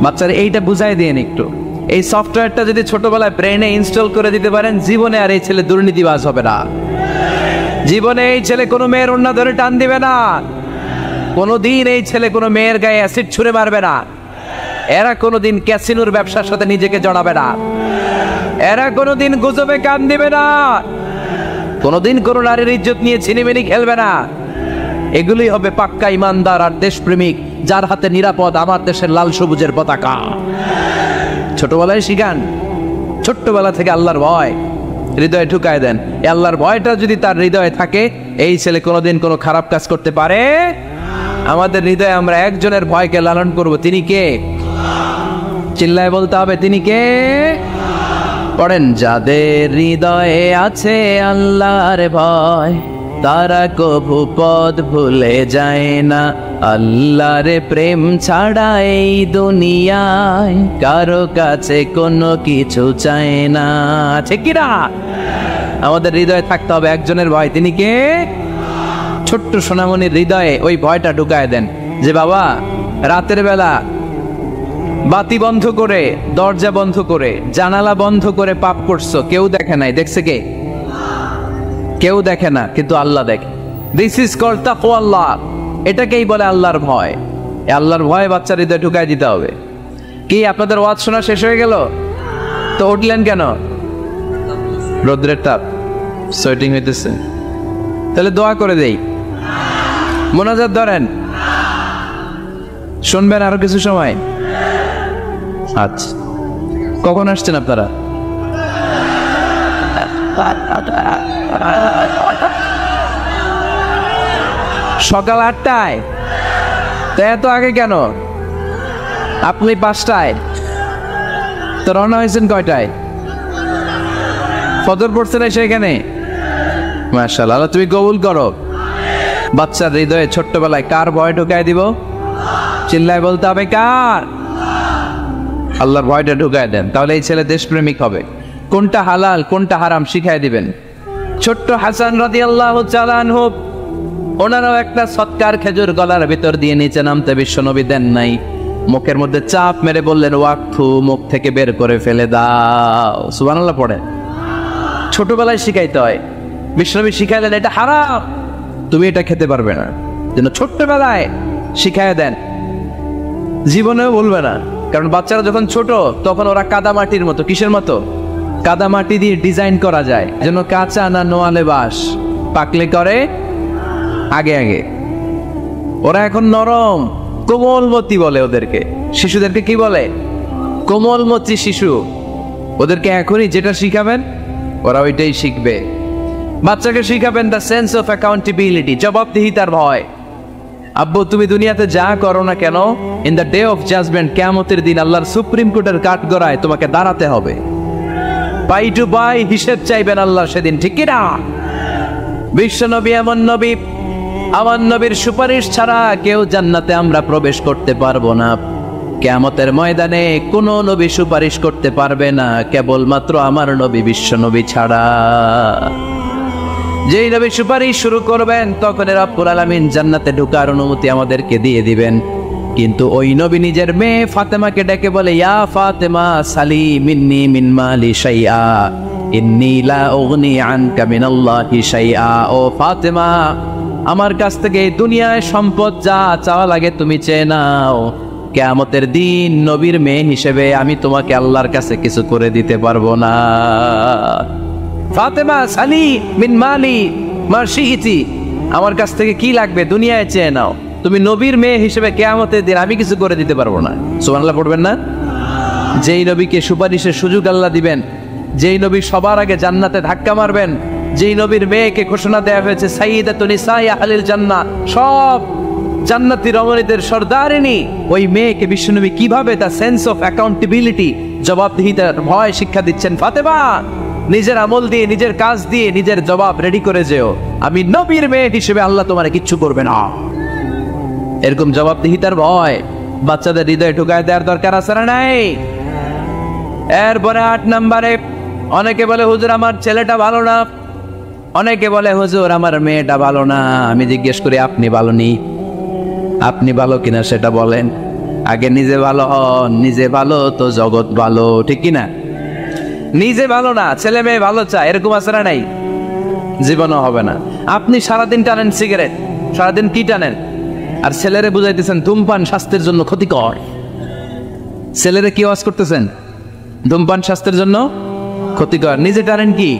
বাচ্চারা এইটা বুঝাই দিন একটু। এই সফটওয়্যারটা যদি ছোটবেলায় ব্রেনে ইনস্টল করে দিতে পারেন, জীবনে আর এই ছেলে দুর্নীতিবাজ হবে না। জীবনে এই ছেলে কোনো মেয়ের ওড়না ধরে টান দিবে না। কোনোদিন এই ছেলে কোনো মেয়ের গায়ে অ্যাসিড ছুঁড়ে মারবে না। এরা কোনোদিন ক্যাসিনোর ব্যবসার সাথে নিজেকে জড়াবে না। এরা কোনোদিন গুজবে কান দিবে না। কোনোদিন কোনো নারীর ইজ্জত নিয়ে ছিনিমিনি খেলবে না। এগুলোই হবে পাক্কা ইমানদার আর দেশপ্রেমিক, যার হাতে নিরাপদ আমার দেশের লাল সবুজের পতাকা। ছোটবেলায় শিখান, ছোট্টবেলা থেকে আল্লাহর ভয় হৃদয়ে ঢুকায় দেন। এই আল্লাহর ভয়টা যদি তার হৃদয়ে থাকে, এই ছেলে কোনোদিন কোনো খারাপ কাজ করতে পারে। আমাদের হৃদয়ে আমরা একজনের ভয়কে লালন করব, তিনি কে? চিল্লায় বলতে হবে, তিনি কে? পড়েন, যাদের হৃদয়ে আছে আল্লাহর ভয়, তারা কভু পথ ভুলে যায় না। আল্লাহর প্রেম ছাড়া এই দুনিয়ায় কারো কাছে কোনো কিছু চায় না। ঠিক কি না? আমাদের হৃদয়ে থাকতে হবে একজনের ভয়, তিনি কে? ছোট্ট সোনামণির হৃদয়ে ওই ভয়টা ঢুকায় দেন যে বাবা, রাতের বেলা বাতি বন্ধ করে, দরজা বন্ধ করে, জানালা বন্ধ করে পাপ করছো, কেউ দেখে নাই। দেখছে কে? কেউ দেখে না, কিন্তু আল্লাহ দেখে। দিস ইজ কল্ড তাকওয়াল্লাহ। এটাকেই বলে আল্লাহর ভয়। এই আল্লাহর ভয় বাচ্চার হৃদয়ে ঢুকায় দিতে হবে। কি আপনাদের ওয়াজ শোনা শেষ হয়ে গেল? তো উঠলেন কেন? রোদ্রের তাপ, সোয়েটিং হইতেছে। তাহলে দোয়া করে দেই, মোনাজাত ধরেন, শুনবেন আরো কিছু সময়। আচ্ছা, কখন আসছেন আপনারা? সকাল 8টায়। তো এত আগে কেন? আপনি 5টায়, তো রওনা হয়েছেন কয়টায়? ফজর পড়ছেন এসে এখানে? মাশাআল্লাহ, আল্লাহ তুমি কবুল করো। বাচ্চার হৃদয়ে ছোট্টবেলায় কার ভয় ঢুকায় দিব? চিল্লায় বলতে হবে, কার? আল্লাহর ভয়টা ঢুকায় দেন, তাহলে এই ছেলে দেশপ্রেমিক হবে। কোনটা হালাল কোনটা হারাম শিখাই দিবেন। ছোট্ট হাসান রাদিয়াল্লাহু তাআলা আনহু, ওনারাও একটা সৎকার খেজুর গলার ভিতর দিয়ে নিচে নামতে বিশ্বনবী দেন নাই। মুখের মধ্যে চাপ মেরে বললেন, ওয়াকফু, মুখ থেকে বের করে ফেলে দাও। সুবহানাল্লাহ পড়ে। ছোটবেলায় শিখাইতে হয়। বিশ্বনবী শিখাইলেন এটা হারাম, তুমি এটা খেতে পারবে না। যেন ছোট্টবেলায় শিখাই দেন, জীবনেও বলবে না। কারণ বাচ্চারা যখন ছোট তখন ওরা কাদামাটির মতো। কিসের মতো? কাদামাটি দিয়ে ডিজাইন করা যায় যেন কাঁচা না নোয়ালে বাস, পাকলে করে আগে আগে। ওরা এখন নরম, কোমলমতি বলে ওদেরকে। শিশুদেরকে কি বলে? কোমলমতি শিশু। ওদেরকে এখনই যেটা শিখাবেন ওরা ওইটাই শিখবে। বাচ্চাকে শিখাবেন দ্য সেন্স অফ অ্যাকাউন্টেবিলিটি, জবাবদিহিতার ভয়। আব্বু তুমি দুনিয়াতে যা করো না কেন, in the day of judgement, কিয়ামতের দিন আল্লাহর সুপ্রিম কোর্টের কাঠগড়ায় তোমাকে দাঁড়াতে হবে। পাই টু পাই হিসেব চাইবেন আল্লাহ সেদিন, ঠিক কি না? বিশ্বনবী এমন নবী, আমার নবীর সুপারিশ ছাড়া কেউ জান্নাতে আমরা প্রবেশ করতে পারবো না। কিয়ামতের ময়দানে কোন নবী সুপারিশ করতে পারবে না, কেবলমাত্র আমার নবী বিশ্বনবী ছাড়া। যেই নবী সুপারিশ শুরু করবেন তখন রব্বুল আলামিন জান্নাতে ঢোকার অনুমতি আমাদেরকে দিয়ে দিবেন। কিন্তু ওই নবী নিজের মেয়ে ফাতেমাকে ডেকে বলে, ইয়া ফাতেমা সালি মিন্নি মিন মালি শাইআ ইন্নী লা উগনি আনকা মিনাল্লাহি শাইআ। ও ফাতেমা, আমার কাছ থেকে দুনিয়ায় সম্পদ যা চাওয়া লাগে তুমি চেয়ে নাও, কিয়ামতের দিন নবীর মেয়ে হিসেবে আমি তোমাকে আল্লাহর কাছে কিছু করে দিতে পারবো না। ফাতেমা সালি মিন মালি মা শিইতি, আমার কাছ থেকে কি লাগবে দুনিয়ায় চেয়ে নাও, তুমি নবীর মেয়ে হিসেবে কিয়ামতের দিন আমি কিছু করে দিতে পারবো না। সুবহানাল্লাহ পড়বেন না? যেই নবীকে সুপারিশের সুযোগ আল্লাহ দিবেন, যেই নবী সবার আগে জান্নাতে ধাক্কা মারবেন, যেই নবীর মেয়েকে ঘোষণা দেওয়া হয়েছে সাইয়্যিদাতুন নিসাই আহলিল জান্নাহ, সব জান্নাতি রমণীদের সর্দারিনী, ওই মেয়েকে বিশ্বনবী কিভাবে তার সেন্স অফ অ্যাকাউন্টেবিলিটি, জবাবদিহিতার ভয় শিক্ষা দিচ্ছেন। ফাতেমা, নিজের আমল দিয়ে, নিজের কাজ দিয়ে নিজের জবাব রেডি করে যেও, আমি নবীর মেয়ে হিসেবে আল্লাহ তোমার কিচ্ছু করবে না। এরকম জবাবদিহিতার ভয় বাচ্চাদের হৃদয়ে ঢুকায় দেওয়ার দরকার আছে না নাই? এরপরে 8 নম্বরে, অনেকে বলে হুজুর আমার ছেলেটা ভালো না, অনেকে বলে হুজুর আমার মেয়েটা ভালো না। আমি জিজ্ঞেস করি আপনি ভালো নি? আপনি ভালো কিনা সেটা বলেন। আগে নিজে ভালো হন, নিজে ভালো তো জগৎ ভালো, ঠিক কিনা? নিজে ভালো না, ছেলে মেয়ে ভালো চায়, এরকম আছে না নাই? জীবনও হবে না। আপনি সারাদিন টানেন সিগারেট, সারাদিন কি টানেন, আর ছেলেরে বুঝাইতেছেন ধূমপান স্বাস্থ্যের জন্য ক্ষতিকর। ছেলেরে কি ওয়াজ করতেছেন? ধূমপান স্বাস্থ্যের জন্য ক্ষতিকর, নিজে টানেন কি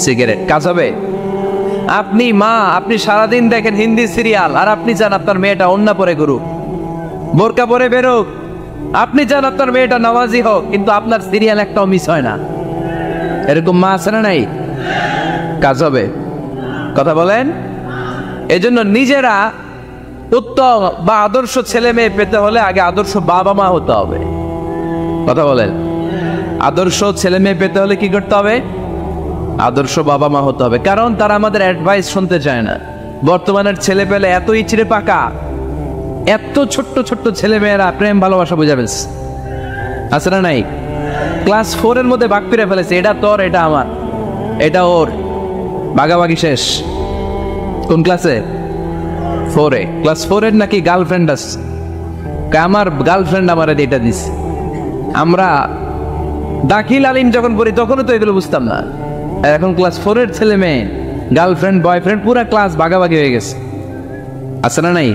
সিগারেট, কাজ হবে? আপনি মা, আপনি সারাদিন দেখেন হিন্দি সিরিয়াল, আর আপনি চান আপনার মেয়েটা ওন্না পরে ঘুরুক, বোরকা পরে বেরোক। আপনি চান আপনার মেয়েটা নামাজি হোক, কিন্তু আপনার সিরিয়াল একটাও মিস হয় না। এরকম মা আছে না নাই? কাজ হবে? কথা বলেন। এজন্য নিজেরা উত্তম বা আদর্শ ছেলে মেয়ে পেতে হলে আগে আদর্শ বাবা মা হতে হবে। কথা বলেন। আদর্শ ছেলে মেয়ে পেতে হলে কি করতে হবে? আদর্শ বাবা মা হতে হবে, কারণ তারা আমাদের অ্যাডভাইস শুনতে চায় না। বর্তমানের ছেলে পেলে এত ইচড়ে পাকা, এত ছোট্ট ছোট্ট ছেলে মেয়েরা প্রেম ভালোবাসা বুঝাবে আছে না নাই? ক্লাস 4 এর মধ্যে ভাগ করে ফেলেছে, এটা তোর, এটা আমার, এটা ওর, ভাগাভাগি শেষ। কোন ক্লাসে? 4 এ। ক্লাস 4 এর নাকি গার্লফ্রেন্ড আছে, আমার গার্লফ্রেন্ড আমার এটা দিস। আমরা দাখিল আলিম যখন পড়ি তখনও তো এগুলো বুঝতাম না। আর এখন ক্লাস 4 এর ছেলে মেয়ে গার্লফ্রেন্ড বয়ফ্রেন্ড পুরা ক্লাস ভাগাভাগি হয়ে গেছে, আছে না নাই?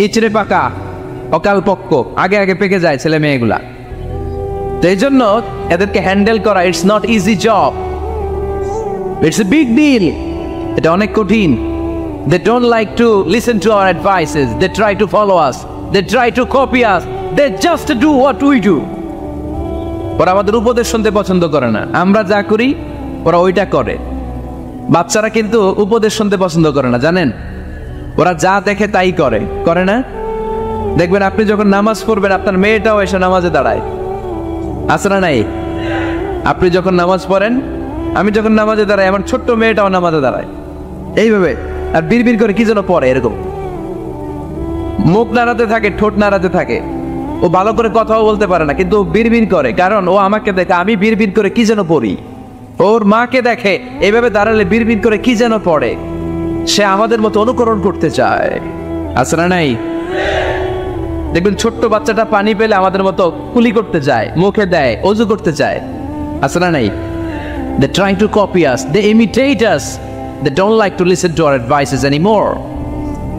ইচড়ে পাকা, অকাল পক্ক, আগে আগে পেকে যায় ছেলে মেয়েগুলা। তো এই জন্য এদেরকে হ্যান্ডেল করা it's not easy job, it's a big deal. এটা অনেক কঠিন। They don't like to listen to our advices, they try to follow us, they try to copy us, they just do what we do. ওরা আমাদের উপদেশ শুনতে পছন্দ করে না, আমরা যা করি ওরা ওইটা করে। বাচ্চারা কিন্তু উপদেশ শুনতে পছন্দ করে না, জানেন? ওরা যা দেখে তাই করে, করে না? দেখবেন আপনি যখন নামাজ পড়বেন আপনার মেয়েটাও এসে নামাজে দাঁড়ায়, আছে না নাই? আপনি যখন নামাজ পড়েন, আমি যখন নামাজে দাঁড়াই, আমার ছোট্ট মেয়েটাও নামাজে দাঁড়ায় এইভাবে, আর বিড়বিড় করে কি যেন পড়ে, এরকম মুখ নাড়াতে থাকে, ঠোঁট নাড়াতে থাকে। ও ভালো করে কথাও বলতে পারে না, কিন্তু বিড়বিড় করে, কারণ ও আমাকে দেখে আমি বিড়বিড় করে কি যেন পড়ি। ওর মাকে দেখে এইভাবে দাঁড়ালে বিড়বিড় করে কি যেন পড়ে, সে আমাদের মতো অনুকরণ করতে চায়, আছে না নাই? দেখবেন ছোট্ট বাচ্চাটা পানি পেলে আমাদের মতো কুলি করতে চায়, মুখে দেয়, ওযু করতে চায়, আছে না নাই? They try to copy us, they imitate us, they don't like to listen to our advices anymore.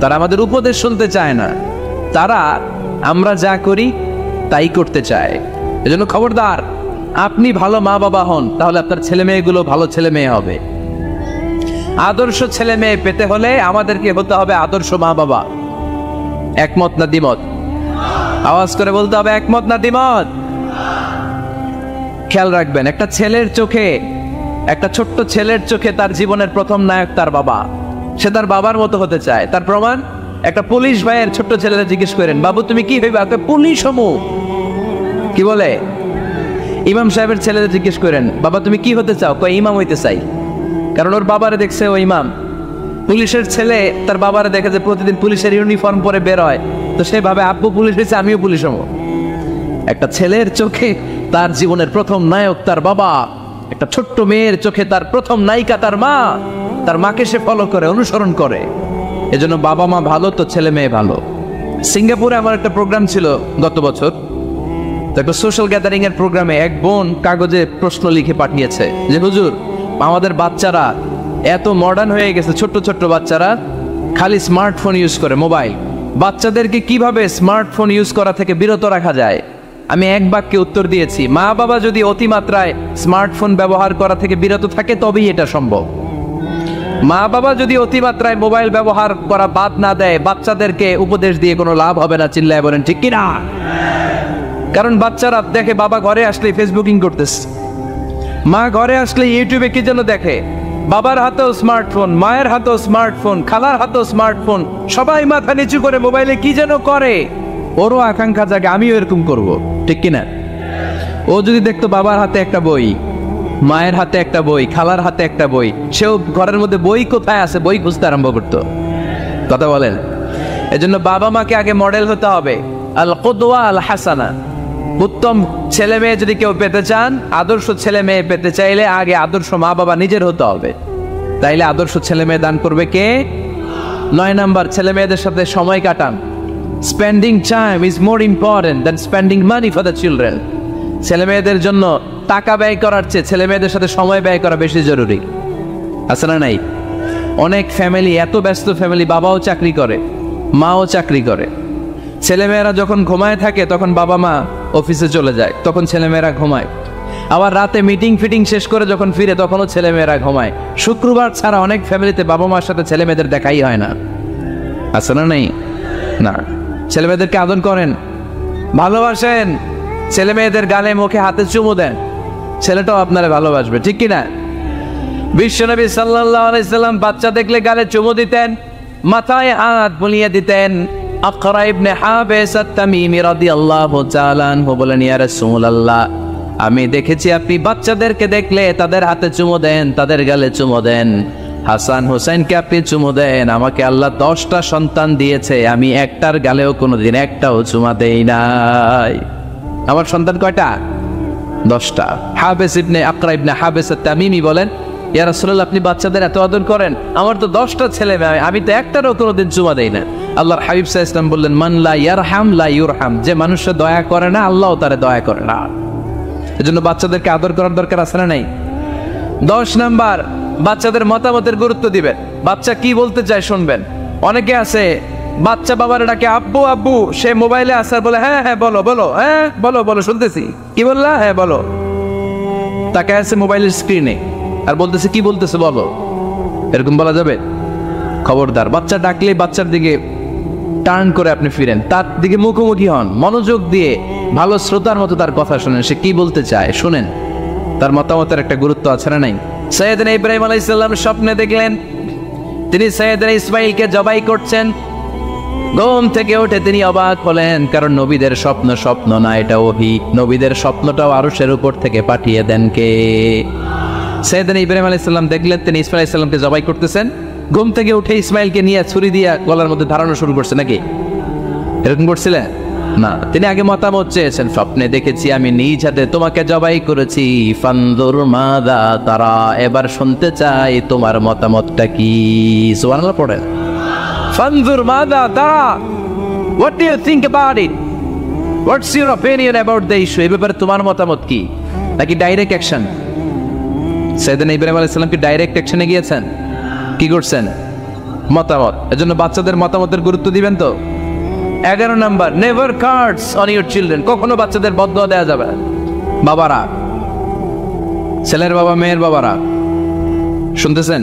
তারা আমাদের উপদেশ শুনতে চায় না, তারা আমরা যা করি তাই করতে চায়। এজন্য খবরদার, আপনি ভালো মা বাবা হন, তাহলে আপনার ছেলে মেয়েগুলো ভালো ছেলে মেয়ে হবে। আদর্শ ছেলে মেয়ে পেতে হলে আমাদেরকে হতে হবে আদর্শ মা বাবা। একমত না দ্বিমত? আওয়াজ করে বলতে হবে, একমত না দ্বিমত? খেয়াল রাখবেন, একটা ছেলের চোখে, একটা ছোট্ট ছেলের চোখে তার জীবনের প্রথম নায়ক তার বাবা। সে তার বাবার মতো হতে চায়। তার প্রমাণ, একটা পুলিশ ভাইয়ের ছোট্ট ছেলেরা জিজ্ঞেস করেন, বাবু তুমি কি হইবা? পুলিশ হমু। কি বলে? ইমাম সাহেবের ছেলেদের জিজ্ঞেস করেন, বাবা তুমি কি হতে চাও? কয় ইমাম হইতে চাই। কারণ ওর বাবারে দেখছে ও ইমাম। পুলিশের ছেলে তার বাবারে দেখে যে প্রতিদিন পুলিশের ইউনিফর্ম পরে বের হয়, তো সে ভাবে আব্বু পুলিশ হয়েছে, আমিও পুলিশ হবো। একটা ছেলের চোখে তার জীবনের প্রথম নায়ক তার বাবা, একটা ছোট্ট মেয়ের চোখে তার প্রথম নায়িকা তার মা। তার মাকে সে ফলো করে, অনুসরণ করে। এজন্য বাবা মা ভালো তো ছেলে মেয়ে ভালো। সিঙ্গাপুরে আমার একটা প্রোগ্রাম ছিল গত বছর, তো একটা সোশ্যাল গ্যাদারিং এর প্রোগ্রামে এক বোন কাগজে প্রশ্ন লিখে পাঠিয়েছে যে হুজুর, আমাদের বাচ্চারা এত মডার্ন হয়ে গেছে, ছোট্ট ছোট্ট বাচ্চারা খালি স্মার্টফোন ইউজ করে, মোবাইল। বাচ্চাদেরকে কিভাবে স্মার্টফোন ইউজ করা থেকে বিরত রাখা যায়? আমি এক বাক্যে উত্তর দিয়েছি, মা বাবা যদি অতিমাত্রায় স্মার্টফোন ব্যবহার করা থেকে বিরত থাকে তবেই এটা সম্ভব। মা বাবা যদি অতিমাত্রায় মোবাইল ব্যবহার করা বাদ না দেয়, বাচ্চাদেরকে উপদেশ দিয়ে কোনো লাভ হবে না। চিল্লায় বলেন ঠিক কিনা? কারণ বাচ্চারা দেখে বাবা ঘরে আসলে ফেসবুকিং করতেছে, মা ঘরে আসলে ইউটিউবে কি যেন দেখে, বাবার হাতেও স্মার্টফোন, মায়ের হাতেও স্মার্টফোন, খালার হাতেও স্মার্টফোন, সবাই মাথা নিচু করে মোবাইলে কি যেন করে। ওরও আকাঙ্ক্ষা জাগে আমিও এরকম করব, ঠিক কিনা? ও যদি দেখতো বাবার হাতে একটা বই, মায়ের হাতে একটা বই, খালার হাতে একটা বই, সেও ঘরের মধ্যে বই কোথায় আছে বই খুঁজতে আরম্ভ করতো। কথা বলেন। এজন্য বাবা মাকে আগে মডেল হতে হবে, আল কুদওয়া আল হাসানা। উত্তম ছেলে মেয়ে যদি কেউ পেতে চান, আদর্শ ছেলে মেয়ে পেতে চাইলে আগে আদর্শ মা বাবা নিজের হতে হবে। তাইলে আদর্শ ছেলে মেয়ে দান করবে কে? 9 নাম্বার, ছেলে মেয়েদের সাথে সময় কাটান। Spending time is more important than spending money for the children. ছেলে মেয়েদের জন্য টাকা ব্যয় করার চেয়ে ছেলে মেয়েদের সাথে সময় ব্যয় করা বেশি জরুরি, আছে না নাই? অনেক ফ্যামিলি, এত ব্যস্ত ফ্যামিলি, বাবাও চাকরি করে, মাও চাকরি করে, ছেলেমেয়েরা যখন ঘুমায় থাকে তখন বাবা মা অফিসে চলে যায়, তখন ছেলেমেয়েরা ঘুমায়। আবার রাতে মিটিং ফিটিং শেষ করে যখন ফিরে তখনও ছেলেমেয়েরা ঘুমায়। শুক্রবার ছাড়া অনেক ফ্যামিলিতে বাবা মার সাথে ছেলে মেয়েদের দেখাই হয় না, আছে না নাই? না। ছেলে মেয়েদেরকে আদর করেন, ভালোবাসেন, ছেলে মেয়েদের গালে মুখে হাতে চুমু দেন, ছেলেটাও আপনারা ভালোবাসবে, ঠিক কিনা? বিশ্বনবী সাল্লাল্লাহু আলাইহি সাল্লাম বাচ্চা দেখলে গালে চুমু দিতেন, মাথায় হাত বুলিয়ে দিতেন। আকরা ইবনে হাবিস আত-তামিমি রাদিয়াল্লাহু তাআলা আনহু বলেন, ইয়া রাসূলুল্লাহ, আমি দেখেছি আপনি বাচ্চাদেরকে দেখলে তাদের হাতে চুমু দেন, তাদের গালে চুমু দেন। হাসান হুসাইনকে আপনি চুমু দেন। আমাকে আল্লাহ 10টা সন্তান দিয়েছে, আমি একটার গালেও কোনোদিন একটাও চুমা দেই নাই। আমার সন্তান কয়টা? 10টা। হাবিস ইবনে আকরা ইবনে হাবিস আত-তামিমি বলেন, ইয়া রাসূলুল্লাহ, আপনি বাচ্চাদের এত আদর করেন, আমার তো 10টা ছেলে মেয়ে, আমি তো একটারও কোনোদিন চুমা দেই না। আল্লাহর হাবিব সাল্লাল্লাহু আলাইহি ওয়াসাল্লাম বললেন, মান লা ইয়ারহাম লা ইউরহাম, যে মানুষে দয়া করে না আল্লাহও তারে দয়া করে না। এজন্য বাচ্চাদেরকে আদর করার দরকার আছে না নাই? 10 নাম্বার, বাচ্চাদের মতামতের গুরুত্ব দিবেন। বাচ্চা কি বলতে চায় শুনবেন। অনেকে আছে বাচ্চা বাবার ডাকে আব্বু আব্বু, সে মোবাইলে আসার বলে হ্যাঁ হ্যাঁ বলো বলো, হ্যাঁ বলো বলো শুনতেছি, কি বললা, হ্যাঁ বলো। তাকে আছে মোবাইলের স্ক্রিনে আর বলতেছে কি বলতেছে বলো, এরকম বলা যাবে? খবরদার। বাচ্চা ডাকলে বাচ্চার দিকে টার্ন করে আপনি ফিরেন, তার দিকে মুখোমুখি হন, মনোযোগ দিয়ে ভালো শ্রোতার মতো তার কথা শুনেন, সে কি বলতে চায় শুনেন, তার মতামতের একটা গুরুত্ব আছে না নাই? সাইয়েদনা ইব্রাহিম আলাইহিস সালাম স্বপ্নে দেখলেন তিনি সাইয়েদনা ইসমাঈলকে জবাই করছেন। ঘুম থেকে উঠে তিনি অবাক হলেন, কারণ নবীদের স্বপ্ন স্বপ্ন না, এটা ওহী। নবীদের স্বপ্নটাও আরশের উপর থেকে পাঠিয়ে দেন কে? সাইয়েদনা ইব্রাহিম আলাইহিস সালাম দেখলেন তিনি ইসমাঈল আলাইহিস সালামকে জবাই করতেছেন। ঘুম থেকে উঠে ইসমাইলকে নিয়ে ছুরি দিয়ে গলার মধ্যে ধারানো শুরু করছে নাকি? এরকম করছিলেন না, তিনি আগে মতামত চেয়েছেন। স্বপ্নে দেখেছি আমি নিজ হাতে তোমাকে জবাই করেছি, ফানজুর মাযা তারা, এবার শুনতে চাই তোমার মতামতটা কি। সুবহানাল্লাহ পড়েন, ফানজুর মাযা তারা, what do you think about it, what's your opinion about the issue, এই ব্যাপারে তোমার মতামত কি? নাকি ডাইরেক্ট অ্যাকশন? সাইয়েদনা ইব্রাহিম আলাইহিস সালাম কি ডাইরেক্ট অ্যাকশনে গিয়েছেন? কি করছেন? মতামত। এজন্য বাচ্চাদের মতামতের গুরুত্ব দিবেন তো। 11 number, never cards on your children, কখনো বাচ্চাদের বদদোয়া দেওয়া যাবে না। বাবারা, ছেলের বাবা মেয়ের বাবারা শুনতেছেন?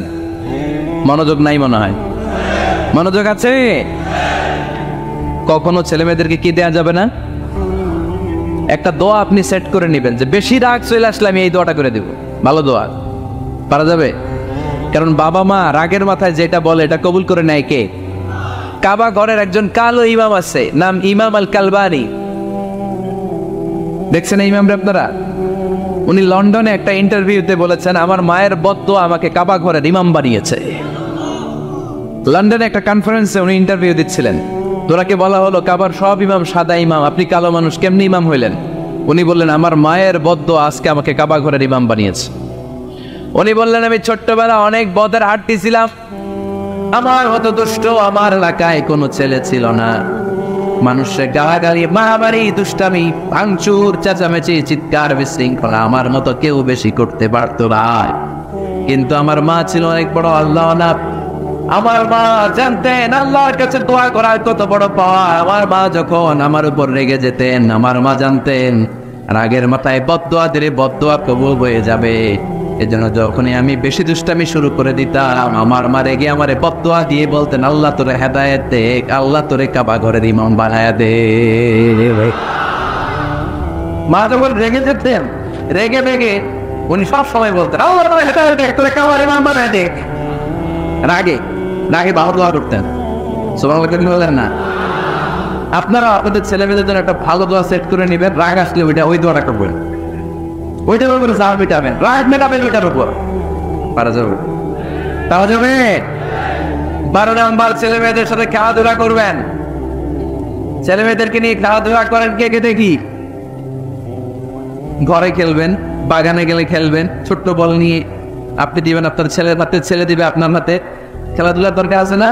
মনোযোগ নাই মনে হয়, মনোযোগ আছে? কখনো ছেলে মেয়েদেরকে কি দেওয়া যাবে না? একটা দোয়া আপনি সেট করে নেবেন যে বেশি রাগ চলে আসলে আমি এই দোয়াটা করে দেব, ভালো দোয়া। পারা যাবে? কারণ বাবা মা রাগের মাথায় যেটা বলে এটা কবুল করে নেয় কে? কাবা ঘরের একজন কালো ইমাম আছে, নাম ইমাম আল কালবানি। দেখছেন ইমামরা আপনারা? উনি লন্ডনে একটা ইন্টারভিউতে বলেছেন, আমার মায়ের বদদোয়া আমাকে কাবা ঘরের ইমাম বানিয়েছে। লন্ডনে একটা কনফারেন্সে উনি ইন্টারভিউ দিচ্ছিলেন। তোরাকে বলা হলো কাবার সব ইমাম সাদা ইমাম, আপনি কালো মানুষ কেমনি ইমাম হইলেন? উনি বললেন, আমার মায়ের বদদোয়া আজকে আমাকে কাবা ঘরের ইমাম বানিয়েছে। উনি বললেন, আমি ছোট্টবেলা অনেক বদের হাঁটতি ছিলাম, আমার মতো দুষ্ট আমার এলাকায় কোনো ছেলে ছিল না। মানুষের গালাগালি, মারামারি, দুষ্টামি, ভাঙচুর, চেঁচামেচি, চিৎকার, বিশৃঙ্খলা আমার মতো কেউ বেশি করতে পারতো না। কিন্তু আমার মা ছিল অনেক বড় আল্লাহওয়ালা। আমার মা জানতেন আল্লাহর কাছে দোয়া করার কত বড় পাওয়া। আমার মা যখন আমার উপর রেগে যেতেন, আমার মা জানতেন রাগের মাথায় বদদোয়া দিলে বদদোয়া কবুল হয়ে যাবে। এজন্য যখনই আমি বেশি দুষ্টামি শুরু করে দিতাম, আমার মা রেগে আমারে বদদোয়া দিয়ে বলতেন, আল্লাহ তোরে হেদায়েত দে, আল্লাহ তোরে কাবা ঘরের ইমাম বানায়া দে। মা যখন রেগে যেতেন, রেগে রেগে উনি সব সময় বলতেন, আল্লাহ তোরে হেদায়েত দে, তোরে কাবা ঘরের ইমাম বানায়া দে। রাগে রাগে ভালো দোয়া করতেন। সুবহানাল্লাহ বলেন না? আপনারা আপনাদের ছেলেমেয়েদের জন্য একটা ভালো দোয়া সেট করে নেবেন। রাগ আসলে ওই দোয়াটা করবেন, ওইটার উপরে জাল মেটাবেন, রাগ মেটাবেন ওইটার উপর। পারা যাবে? পারা যাবে? 12 নাম্বার, ছেলে মেয়েদের সাথে খেলাধুলা করবেন। ছেলে মেয়েদেরকে নিয়ে খেলাধুলা করেন কে কে দেখি? ঘরে খেলবেন, বাগানে গেলে খেলবেন, ছোট্ট বল নিয়ে আপনি দিবেন আপনার ছেলের হাতে, ছেলে দিবে আপনার হাতে। খেলাধুলার দরকার আছে না?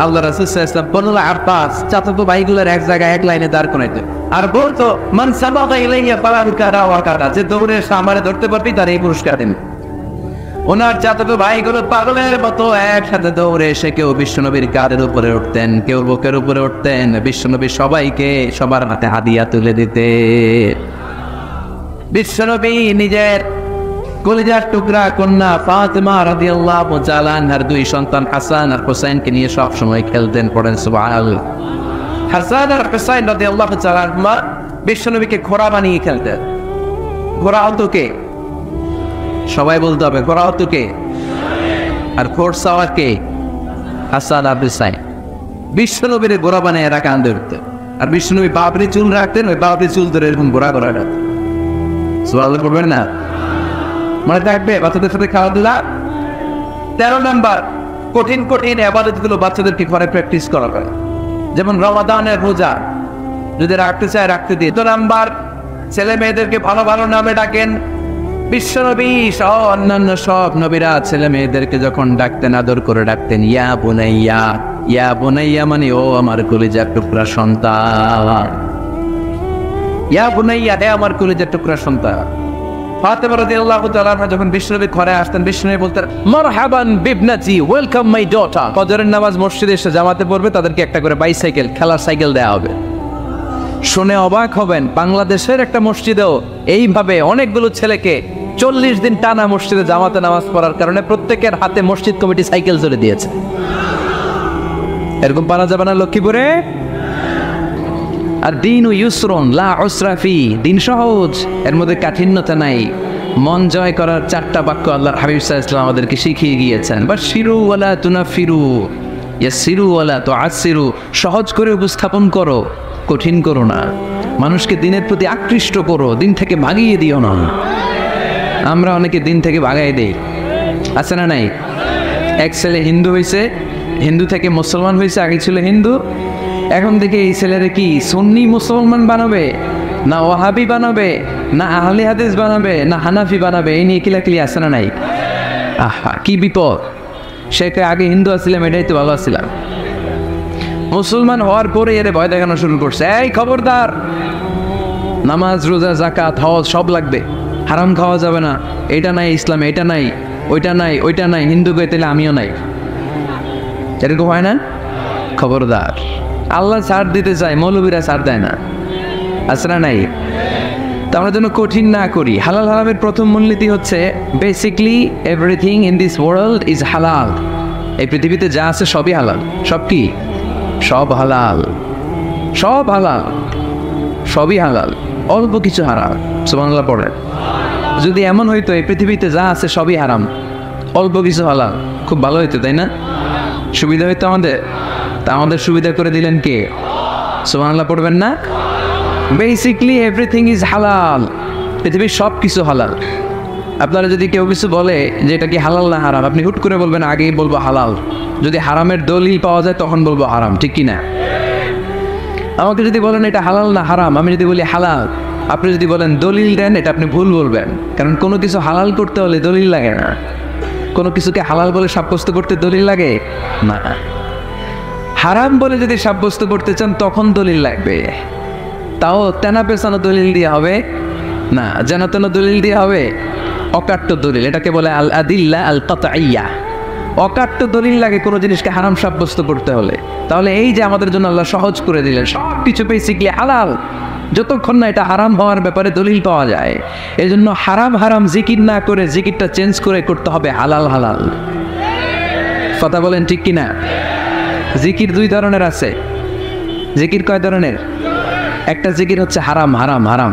আল্লাহ রাসূল সাল্লাল্লাহু আলাইহি ওয়াসাল্লাম বনুল আব্বাস চাচাতো ভাইগুলোর এক জায়গায় এক লাইনে দাঁড় করাইতেন আর বলতো মান সাবাকা ইলাইয়া ফালাহু কারা ওয়া কারা, যে দৌড়ে আমারে ধরতে পারবি তার এই পুরস্কার দেন। ওনার চাচাতো ভাইগুলো পাগলের মতো একসাথে দৌড়ে এসে কেউ বিশ্বনবীর কাঁধের উপরে উঠতেন, কেউ বুকের উপরে উঠতেন, বিশ্বনবী সবাইকে সবার হাতে হাদিয়া তুলে দিতে। বিশ্বনবী নিজের কলিজার টুকরা কন্যা ফাতেমা রাদিয়াল্লাহু তাআলা আনহার দুই সন্তান হাসান আর হুসাইনকে নিয়ে সব সময় খেলতেন। পড়েন সুবহানাল্লাহ। হাসান আর হুসাইন রাদিয়াল্লাহু তাআলা আনহুমা বিশ্বনবীকে ঘোড়া বানিয়ে খেলতেন। ঘোড়া হতো কে? সবাই বলতে হবে, ঘোড়া হতো কে? আর ঘোড়সাওয়ার কে? হাসান আর হুসাইন। বিশ্বনবীর ঘোড়া বানিয়ে এরা কান্দে উঠতেন, আর বিশ্বনবী বাবরি চুল রাখতেন, ওই বাবরি চুল ধরে এরকম ঘোড়া ঘোড়া রাখতেন। সুবহানাল্লাহ করবেন না? মনে থাকবে বাচ্চাদের সাথে খেলাধুলা। 13 নাম্বার, কঠিন কঠিন ইবাদতগুলো বাচ্চাদেরকে ঘরে প্র্যাকটিস করা হয়, যেমন রমাদানের রোজা যদি রাখতে চায় রাখতে দিয়ে। 14 নাম্বার, ছেলে মেয়েদেরকে ভালো ভালো নামে ডাকেন। বিশ্বনবী সহ অন্যান্য সব নবীরা ছেলে মেয়েদেরকে যখন ডাকতেন আদর করে ডাকতেন ইয়া বুনাইয়া। ইয়া বুনাইয়া মানে ও আমার কলিজার টুকরা সন্তান। ইয়া বুনাইয়া, হে আমার কলিজার টুকরা সন্তান। ফাতেমা রাদিয়াল্লাহু তাআলা আনহা যখন বিশ্বনবীর ঘরে আসতেন, বিশ্বনবী বলতেন মারহাবান বিবনাতি, ওয়েলকাম মাই ডটার। ফজরের নামাজ মসজিদে এসে জামাতে পড়বে, তাদেরকে একটা করে বাইসাইকেল, খেলার সাইকেল দেওয়া হবে। শুনে অবাক হবেন, বাংলাদেশের একটা মসজিদেও এইভাবে অনেকগুলো ছেলেকে 40 দিন টানা মসজিদে জামাতে নামাজ পড়ার কারণে প্রত্যেকের হাতে মসজিদ কমিটি সাইকেল চলে দিয়েছে। এরকম পারা যাবে না লক্ষ্মীপুরে? আর দিন ইউসরুন লা উসরা ফি, দিন সহজ, এর মধ্যে কাঠিন্যতা নাই। মন জয় করার 4টা বাক্য আল্লাহর হাবিব সাল্লাল্লাহু আলাইহি ওয়াসাল্লাম আমাদেরকে শিখিয়ে গিয়েছেন। বাশিরু ওয়ালা তুনাফিরু, ইয়াসিরু ওয়ালা তুআসিরু, সহজ করে উপস্থাপন করো, কঠিন করো না। মানুষকে দিনের প্রতি আকৃষ্ট করো, দিন থেকে ভাগিয়ে দিও না। আমরা অনেকে দিন থেকে ভাগাই দেই, আছে না নাই? এক ছেলে হিন্দু হয়েছে, হিন্দু থেকে মুসলমান হয়েছে, আগে ছিল হিন্দু, এখন থেকে এই ছেলেরা কি সুন্নি মুসলমান বানাবে, না ওয়াহাবি বানাবে, না আহলে হাদিস বানাবে, না হানাফি বানাবে, এই নিয়ে কিলাকিলি আছে না নাই? আহা কি বিপদ! সে আগে হিন্দু আসছিলাম, এটাই তো ভালো আসছিলাম। মুসলমান হওয়ার পরে এর ভয় দেখানো শুরু করছে, এই খবরদার, নামাজ রোজা যাকাত হজ সব লাগবে, হারাম খাওয়া যাবে না, এটা নাই ইসলামে, এটা নাই, ওইটা নাই, ওইটা নাই, হিন্দু কই তাহলে আমিও নাই। এরকম হয় না? খবরদার, আল্লাহ ছাড় দিতে চায়, মৌলবীরা ছাড় দেয় না, আছে না নাই? তো আমরা যেন কঠিন না করি। হালাল হারামের প্রথম মূলনীতি হচ্ছে basically everything in this world is হালাল। এই পৃথিবীতে যা আছে সবই হালাল। সব কি? সব হালাল, সব হালাল, সবই হালাল, অল্প কিছু হারাম। সুবহানাল্লাহ পড়ে। যদি এমন হইতো এই পৃথিবীতে যা আছে সবই হারাম, অল্প কিছু হালাল, খুব ভালো হইতো, তাই না? সুবিধা হইতো আমাদের। তা আমাদের সুবিধা করে দিলেন কে? সুবহানাল্লাহ পড়বেন না? বেসিকলি এভরিথিং ইজ হালাল, পৃথিবীর সব কিছু হালাল। আপনারা যদি কেউ কিছু বলে যে এটা কি হালাল না হারাম, আপনি হুট করে বলবেন আগেই বলবো হালাল। যদি হারামের দলিল পাওয়া যায় তখন বলবো হারাম, ঠিক কি না? আমাকে যদি বলেন এটা হালাল না হারাম, আমি যদি বলি হালাল, আপনি যদি বলেন দলিল দেন, এটা আপনি ভুল বলবেন। কারণ কোনো কিছু হালাল করতে হলে দলিল লাগে না। কোনো কিছুকে হালাল বলে সাব্যস্ত করতে দলিল লাগে না। হারাম বলে যদি সাব্যস্ত করতে চান তখন দলিল লাগবে, তাও তেনা পেছানো দলিল দিয়ে হবে না, যেন তেন দলিল দিয়ে হবে, অকাট্য দলিল। এটাকে বলে আল আদিল্লা আল কাতঈয়া। অকাট্য দলিল লাগে কোনো জিনিসকে হারাম সাব্যস্ত করতে হলে। তাহলে এই যে আমাদের জন্য আল্লাহ সহজ করে দিলেন, সব কিছু বেসিকলি হালাল, যতক্ষণ না এটা হারাম হওয়ার ব্যাপারে দলিল পাওয়া যায়। এই জন্য হারাম হারাম জিকির না করে জিকিরটা চেঞ্জ করে করতে হবে হালাল হালাল। কথা বলেন ঠিক কিনা? জিকির 2 ধরনের আছে। জিকির কয় ধরনের? একটা জিকির হচ্ছে হারাম হারাম হারাম,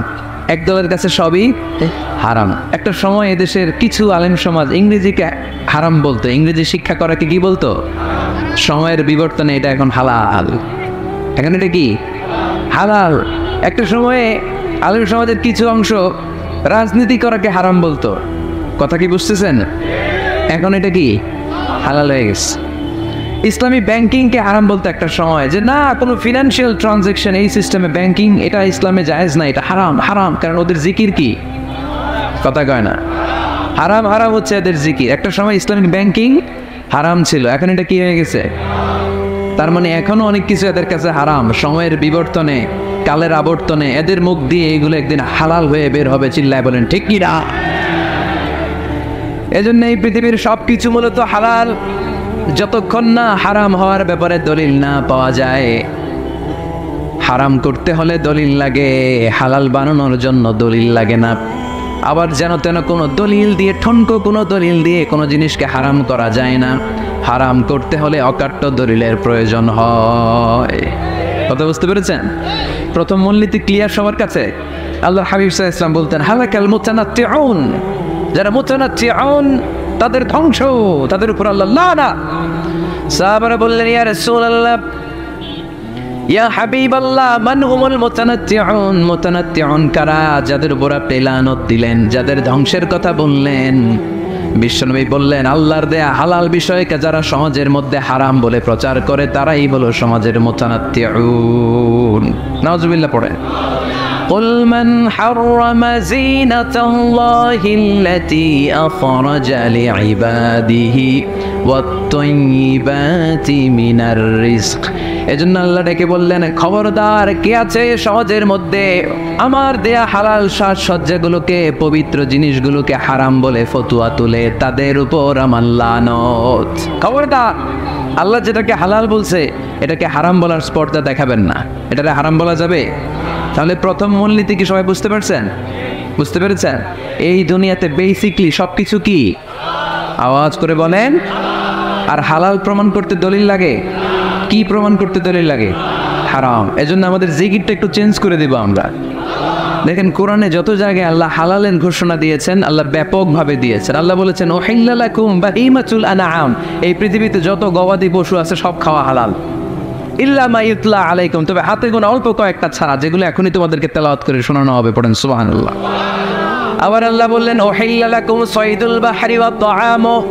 এক দলের কাছে সবই হারাম। একটা সময় এদেশের কিছু আলেম সমাজ ইংরেজিকে হারাম বলতো, ইংরেজি শিক্ষা করাকে কি বলতো? সময়ের বিবর্তনে এটা এখন হালাল। এখন এটা কি হালাল। একটা সময়ে আলেম সমাজের কিছু অংশ রাজনীতি করাকে হারাম বলতো, কথা কি বুঝতেছেন? এখন এটা কি হালাল হয়ে গেছে। ইসলামী ব্যাংকিংকে হারাম বলতো একটা সময়, যে না কোনো ফিনান্সিয়াল ট্রানজ্যাকশন এই সিস্টেমে ব্যাংকিং এটা ইসলামে জায়েজ না, এটা হারাম হারাম, কারণ ওদের জিকির কি? কথা কয় না। হারাম হারাম হচ্ছে এদের জিকির। একটা সময় ইসলামিক ব্যাংকিং হারাম ছিল, এখন এটা কি হয়ে গেছে? তার মানে এখনো অনেক কিছু এদের কাছে হারাম। সময়ের বিবর্তনে, কালের আবর্তনে এদের মুখ দিয়ে এগুলো একদিন হালাল হয়ে বের হবে। চিল্লায় বলেন ঠিক কি না? এজন্য এই পৃথিবীর সবকিছু মূলত হালাল, যতক্ষণ না হারাম হওয়ার ব্যাপারে দলিল না পাওয়া যায়। হারাম করতে হলে দলিল লাগে, হালাল বানানোর জন্য দলিল লাগে না। আবার যেন তেন কোনো দলিল দিয়ে, ঠনকো কোনো দলিল দিয়ে কোনো জিনিসকে হারাম করা যায় না। হারাম করতে হলে অকাট্য দলিলের প্রয়োজন হয়। কথা বুঝতে পেরেছেন? প্রথম মূলনীতি ক্লিয়ার সবার কাছে? আল্লাহ হাবিব সাল্লাল্লাহু আলাইহি ওয়াসাল্লাম বলতেন, হালাকাল মুতানাত্তিউন, যারা মুতানাত্তিউন তাদের ধ্বংস, তাদের উপর আল্লাহ লানা। সাহাবারা বললেন, ইয়া রাসূলুল্লাহ, ইয়া হাবিবাল্লাহ, মান হুমুল মুতানাত্তিউন? মুতানাত্তিউন কারা? যাদের উপর আপনি লানত দিলেন, যাদের ধ্বংসের কথা বললেন। বিশ্বনবী বললেন, আল্লাহর দেয়া হালাল বিষয়কে যারা সমাজের মধ্যে হারাম বলে প্রচার করে তারাই হলো সমাজের মুতানাত্তিউন। নাউজুবিল্লাহ পড়েন। قل من حرم زينة الله التي أخرج لعباده والطيبات من الرزق। এজন্য আল্লাহ ডেকে বললেন, খবরদার, কে আছে সমাজের মধ্যে আমার দেয়া হালাল সাজসজ্জাগুলোকে, পবিত্র জিনিসগুলোকে হারাম বলে ফতুয়া তুলে, তাদের উপর আমার লানত। খবরদার, আল্লাহ যেটাকে হালাল বলছে এটাকে হারাম বলার স্পর্ধা দেখাবেন না। এটাকে হারাম বলা যাবে? তাহলে প্রথম মূলনীতি কি সবাই বুঝতে পারছেন? বুঝতে পেরেছেন? এই দুনিয়াতে বেসিকলি সবকিছু কি? আওয়াজ করে বলেন। আর হালাল প্রমাণ করতে দলিল লাগে। কি প্রমাণ করতে দলিল লাগে? হারাম। এজন্য আমাদের জিকিরটা একটু চেঞ্জ করে দেব আমরা। দেখেন, কোরআনে যত জায়গায় আল্লাহ হালালের ঘোষণা দিয়েছেন, আল্লাহ ব্যাপকভাবে দিয়েছেন। আল্লাহ বলেছেন, উহিল্লা লাকুম বাহিমাতুল আনআম, এই পৃথিবীতে যত গবাদি পশু আছে সব খাওয়া হালাল। ইল্লা মা ইউতলা আলাইকুম, তবে হাতে গোনা অল্প কয়েকটা ছাড়া, যেগুলো এখনই তোমাদেরকে তেলাওয়াত করে শোনানো হবে। পড়েন সুবহানাল্লাহ। আবার আল্লাহ বললেন, উহিল্লা লাকুম সাইদুল বাহরি ওয়া তাআমু,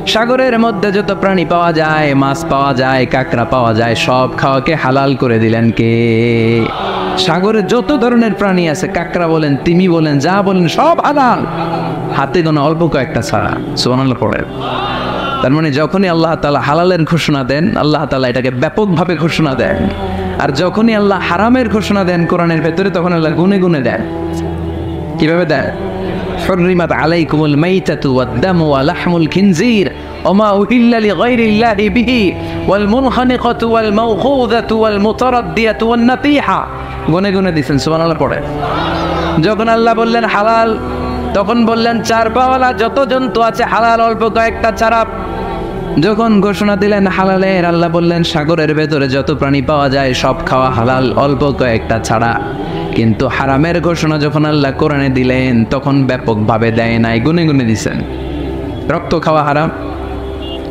সাগরের মধ্যে যত প্রাণী পাওয়া যায়, মাছ পাওয়া যায়, কাঁকড়া পাওয়া যায়, সব খাওয়াকে হালাল করে দিলেন কে? সাগরে যত ধরনের প্রাণী আছে, কাঁকড়া বলেন, তিমি বলেন, যা বলেন, সব হালাল, হাতে গোনা অল্প কয়েকটা ছাড়া। সুবহানাল্লাহ পড়েন। তার মানে যখনই আল্লাহ তাআলা হালালের ঘোষণা দেন, আল্লাহ তাআলা এটাকে ব্যাপকভাবে ঘোষণা দেন। আর যখনই আল্লাহ হারামের ঘোষণা দেন কোরআনের ভেতরে, তখন আল্লাহ গুনে গুনে দেন। কিভাবে দেন? حرمت عليكم الميتة والدم ولحم الخنزير وما أهل لغير الله به والمنخنقة والموقوذة والمتردية والنطيحة। গুনে গুনে দিয়েছেন। সুবহানাল্লাহ পড়ে। যখন আল্লাহ বললেন হালাল, তখন বললেন চার পাওয়ালা যত জন্তু আছে হালাল, অল্প কয়েকটা ছাড়া। যখন ঘোষণা দিলেন হালালের, আল্লাহ বললেন সাগরের ভেতরে যত প্রাণী পাওয়া যায় সব খাওয়া হালাল, অল্প কয়েকটা ছাড়া। কিন্তু হারামের ঘোষণা যখন আল্লাহ কোরআনে দিলেন, তখন ব্যাপকভাবে দেয় নাই, গুনে গুনে দিছেন। রক্ত খাওয়া হারাম,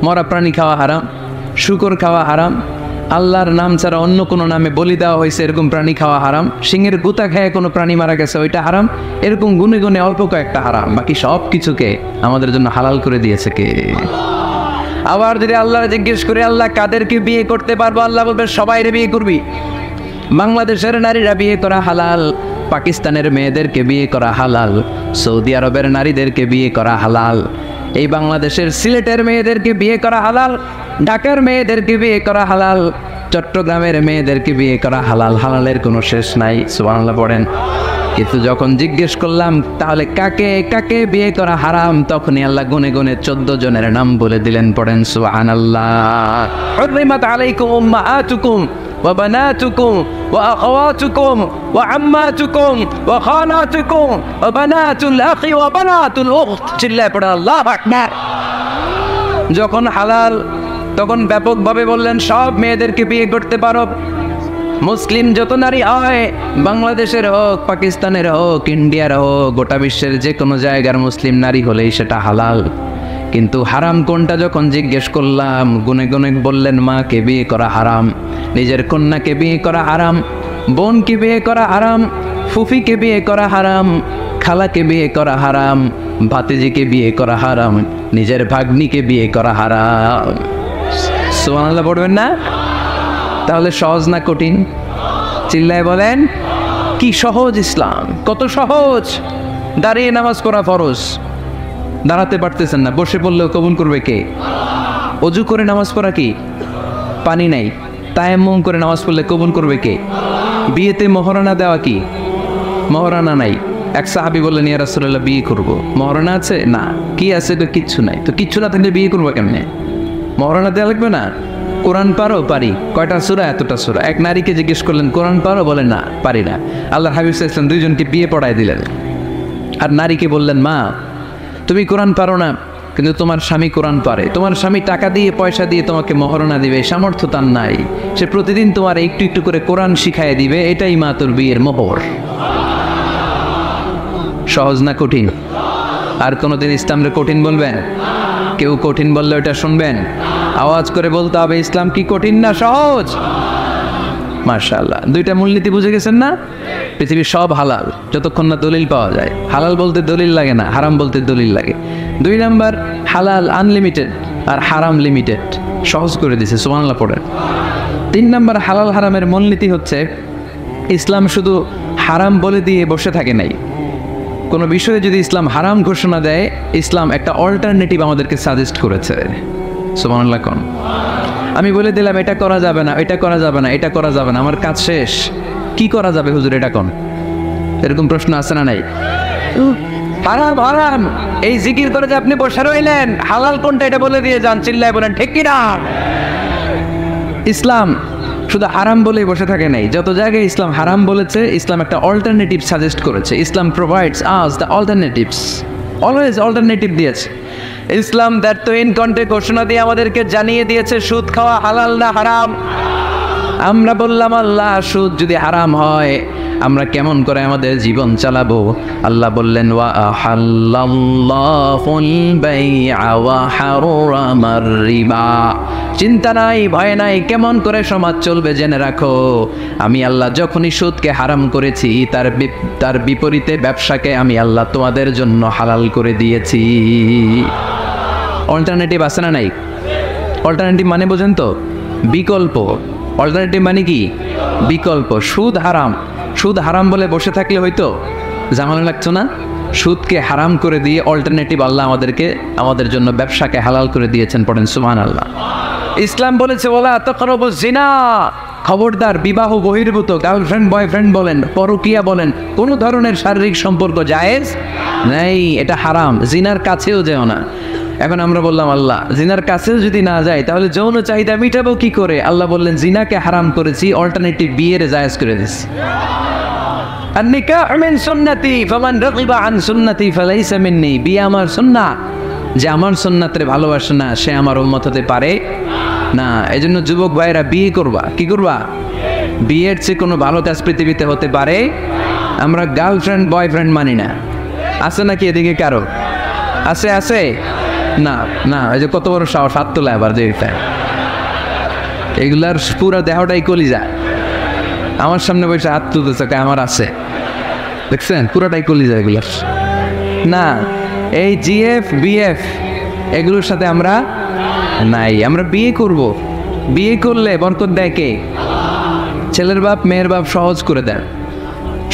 মরা প্রাণী খাওয়া হারাম, শূকর খাওয়া হারাম, আল্লাহর নাম ছাড়া অন্য কোনো নামে বলি দেওয়া হয়েছে এরকম প্রাণী খাওয়া হারাম, সিংহের গুতা খেয়ে কোনো প্রাণী মারা গেছে ওইটা হারাম। এরকম গুনে গুনে অল্প কয়েকটা হারাম, বাকি সব কিছুকে আমাদের জন্য হালাল করে দিয়েছে কে? আবার যদি আল্লাহ জিজ্ঞেস করে, আল্লাহ কাদেরকে বিয়ে করতে পারবো? আল্লাহ বলবে সবাইরে বিয়ে করবি। বাংলাদেশের নারীরা বিয়ে করা হালাল, পাকিস্তানের মেয়েদেরকে বিয়ে করা হালাল, সৌদি আরবের নারীদেরকে বিয়ে করা হালাল, এই বাংলাদেশের সিলেটের মেয়েদেরকে বিয়ে করা হালাল, ঢাকার মেয়েদেরকে বিয়ে করা হালাল, চট্টগ্রামের মেয়েদেরকে বিয়ে করা হালাল। হালালের কোনো শেষ নাই। সুবহানাল্লাহ পড়েন। কিন্তু যখন জিজ্ঞেস করলাম তাহলে কাকে কাকে বিয়ে করা হারাম, তখনই আল্লাহ গুনে গুনে 14 জনের নাম বলে দিলেন। পড়েন সুবহানাল্লাহ। হুররিমাত আলাইকুম উম্মাহাতুকুম ওয়া বানাতুকুম ওয়া আখাওয়াতুকুম ওয়া আম্মাতুকুম ওয়া খালাতুকুম ওয়া বানাতুল আখি ওয়া বানাতুল উখত। চিল্লায়ে পড়েন আল্লাহু আকবার। যখন হালাল, তখন ব্যাপকভাবে বললেন সব মেয়েদেরকে বিয়ে করতে পারো। মুসলিম যত নারী হয়, বাংলাদেশের হোক, পাকিস্তানের হোক, ইন্ডিয়ার হোক, গোটা বিশ্বের যে কোনো জায়গার মুসলিম নারী হলেই সেটা হালাল। কিন্তু হারাম কোনটা যখন জিজ্ঞেস করলাম, গুনে গুনে বললেন মাকে বিয়ে করা হারাম, নিজের কন্যাকে বিয়ে করা হারাম, বোনকে বিয়ে করা হারাম, ফুফিকে বিয়ে করা হারাম, খালাকে বিয়ে করা হারাম, ভাতিজিকে বিয়ে করা হারাম, নিজের ভাগ্নিকে বিয়ে করা হারাম। সুবহানাল্লাহ পড়বেন না? তাহলে সহজ না কঠিন? চিল্লায় বলেন কি সহজ ইসলাম, কত সহজ। দাঁড়িয়ে নামাজ পড়া ফরজ, দাঁড়াতে পারতেছেন না, বসে পড়লেও কবুল করবে কে? অজু করে নামাজ পড়া কি পানি নাই, তায়াম্মুম করে নামাজ পড়লে কবুল করবে কে? বিয়েতে মহরানা দেওয়া কি? মহরানা নাই। এক সাহাবী বললেন, ইয়া রাসূলুল্লাহ বিয়ে করব, মহরানা আছে? না। কি আছে? তো কিচ্ছু নাই। তো কিচ্ছু না থাকলে বিয়ে করবো কেমনে? মহরানা দেওয়া লাগবে না? কোরআন পারো? পারি। কয়টা সূরা? এতটা সূরা। এক নারীকে জিজ্ঞেস করলেন, কোরআন পারো? বলে না, পারি না। আল্লাহর হাবিব সাল্লাল্লাহু আলাইহি ওয়াসাল্লাম দুইজনকে বিয়ে পড়ায় দিলেন। আর নারীকে বললেন, মা তুমি কোরআন পারো না, কিন্তু তোমার স্বামী কোরআন পারে, তোমার স্বামী টাকা দিয়ে পয়সা দিয়ে তোমাকে মহরণা দিবে, সামর্থ্য তার নাই, সে প্রতিদিন তোমার একটু একটু করে কোরআন শিখায় দিবে, এটাই মা তোর বিয়ের মোহর। সহজ না কঠিন? আর কোনোদিন ইসলামরে কঠিন বলবেন? কেউ কঠিন বললে ওটা শুনবেন? আওয়াজ করে বলতে হবে, ইসলাম কি কঠিন না সহজ? মাশাআল্লাহ, দুইটা মূলনীতি বুঝে গেছেন না? পৃথিবীর সব হালাল যতক্ষণ না দলিল পাওয়া যায়। হালাল বলতে দলিল লাগে না, হারাম বলতে দলিল লাগে। 2 নাম্বার, হালাল আনলিমিটেড আর হারাম লিমিটেড, সহজ করে দিছে, সুবহানাল্লাহ পড়েন। 3 নাম্বার, হালাল হারামের মূলনীতি হচ্ছে ইসলাম শুধু হারাম বলে দিয়ে বসে থাকে নাই। কোনো বিষয়ে যদি ইসলাম হারাম ঘোষণা দেয়, ইসলাম একটা অল্টারনেটিভ আমাদেরকে সাজেস্ট করেছে। সুবহানাল্লাহ কোন? আমি বলে দিলাম এটা করা যাবে না, এটা করা যাবে না, এটা করা যাবে না, আমার কাজ শেষ, কি করা যাবে হুজুর এটা কোন? এরকম প্রশ্ন আছে না নাই? হারাম হারাম এই জিকির করে যে আপনি বসে রইলেন, হালাল কোনটা এটা বলে দিয়ে যান, চিল্লায় বলেন ঠিক কি না? ইসলাম শুধু হারাম বলেই বসে থাকে নাই, যত জায়গায় ইসলাম হারাম বলেছে, ইসলাম একটা অল্টারনেটিভ সাজেস্ট করেছে। Islam provides us the alternatives, always alternative দিয়েছে। ইসলাম দ্যাট তো ইন কন্টে ঘোষণা দিয়ে আমাদেরকে জানিয়ে দিয়েছে সুদ খাওয়া হালাল না হারাম। আমরা বললাম, আল্লাহ সুদ যদি হারাম হয় আমরা কেমন করে আমাদের জীবন চালাবো? আল্লাহ বললেন, ওয়া আহাল্লাল্লাহুল বাই'a ওয়া হারামার রিবা। চিন্তা নাই, ভয় নাই, কেমন করে সমাজ চলবে জেনে রাখো, আমি আল্লাহ যখনই সুদকে হারাম করেছি তার বিপরীতে ব্যবসাকে আমি আল্লাহ তোমাদের জন্য হালাল করে দিয়েছি। অল্টারনেটিভ আছে না নাই? অল্টারনেটিভ মানে বোঝেন তো? বিকল্প। অল্টারনেটিভ মানে কি? বিকল্প। সুদ হারাম, সুদ হারাম বলে বসে থাকলে হয়তো ঝামেলা লাগতো না? সুদকে হারাম করে দিয়ে অল্টারনেটিভ আল্লাহ আমাদেরকে, আমাদের জন্য ব্যবসাকে হালাল করে দিয়েছেন। পড়েন সুবহানাল্লাহ। ইসলাম বলেছে, ওয়ালা তাকরাবুজ জিনা, খবরদার বিবাহ বহির্ভূত, গার্লফ্রেন্ড বয়ফ্রেন্ড বলেন, পরকীয়া বলেন, কোনো ধরনের শারীরিক সম্পর্ক জায়েজ নাই, এটা হারাম, জিনার কাছেও যেও না। এখন আমরা বললাম, আল্লাহ জিনার কাছেও যদি না যায় তাহলে যৌন চাহিদা মিটাবো কি করে? আল্লাহ বললেন, জিনাকে হারাম করেছি, অল্টারনেটিভ বিয়ের জায়েজ করে দিচ্ছি। আর নিকাহ মিন সুন্নতি ফামান রাগিবা আন সুন্নতি ফালাইসা মিন্নি, বিয়ে আমার সুন্নাহ, যে আমার সুন্নাতের ভালোবাসে না সে আমার উম্মত হতে পারে না। এজন্য যুবক ভাইরা বিয়ে করবা, কি করবা? বিয়ের চেয়ে কোনো ভালো কাজ পৃথিবীতে হতে পারে? আমরা গার্লফ্রেন্ড বয়ফ্রেন্ড মানি না। আছে নাকি এদিকে কারো? আছে? আছে না? না, এই যে কত বড় সাহস, হাত তোলা আবার যে এগুলার পুরো দেহটাই কলিজা, আমার সামনে বসে হাত তুলতেছে, আমার আছে, দেখছেন পুরোটাই কলিজা এগুলার। না, এই জিএফ বিএফ এগুলোর সাথে আমরা নাই। আমরা বিয়ে করব, বিয়ে করলে বরকত দেয় কে? ছেলের বাপ মেয়ের বাপ সহজ করে দেন,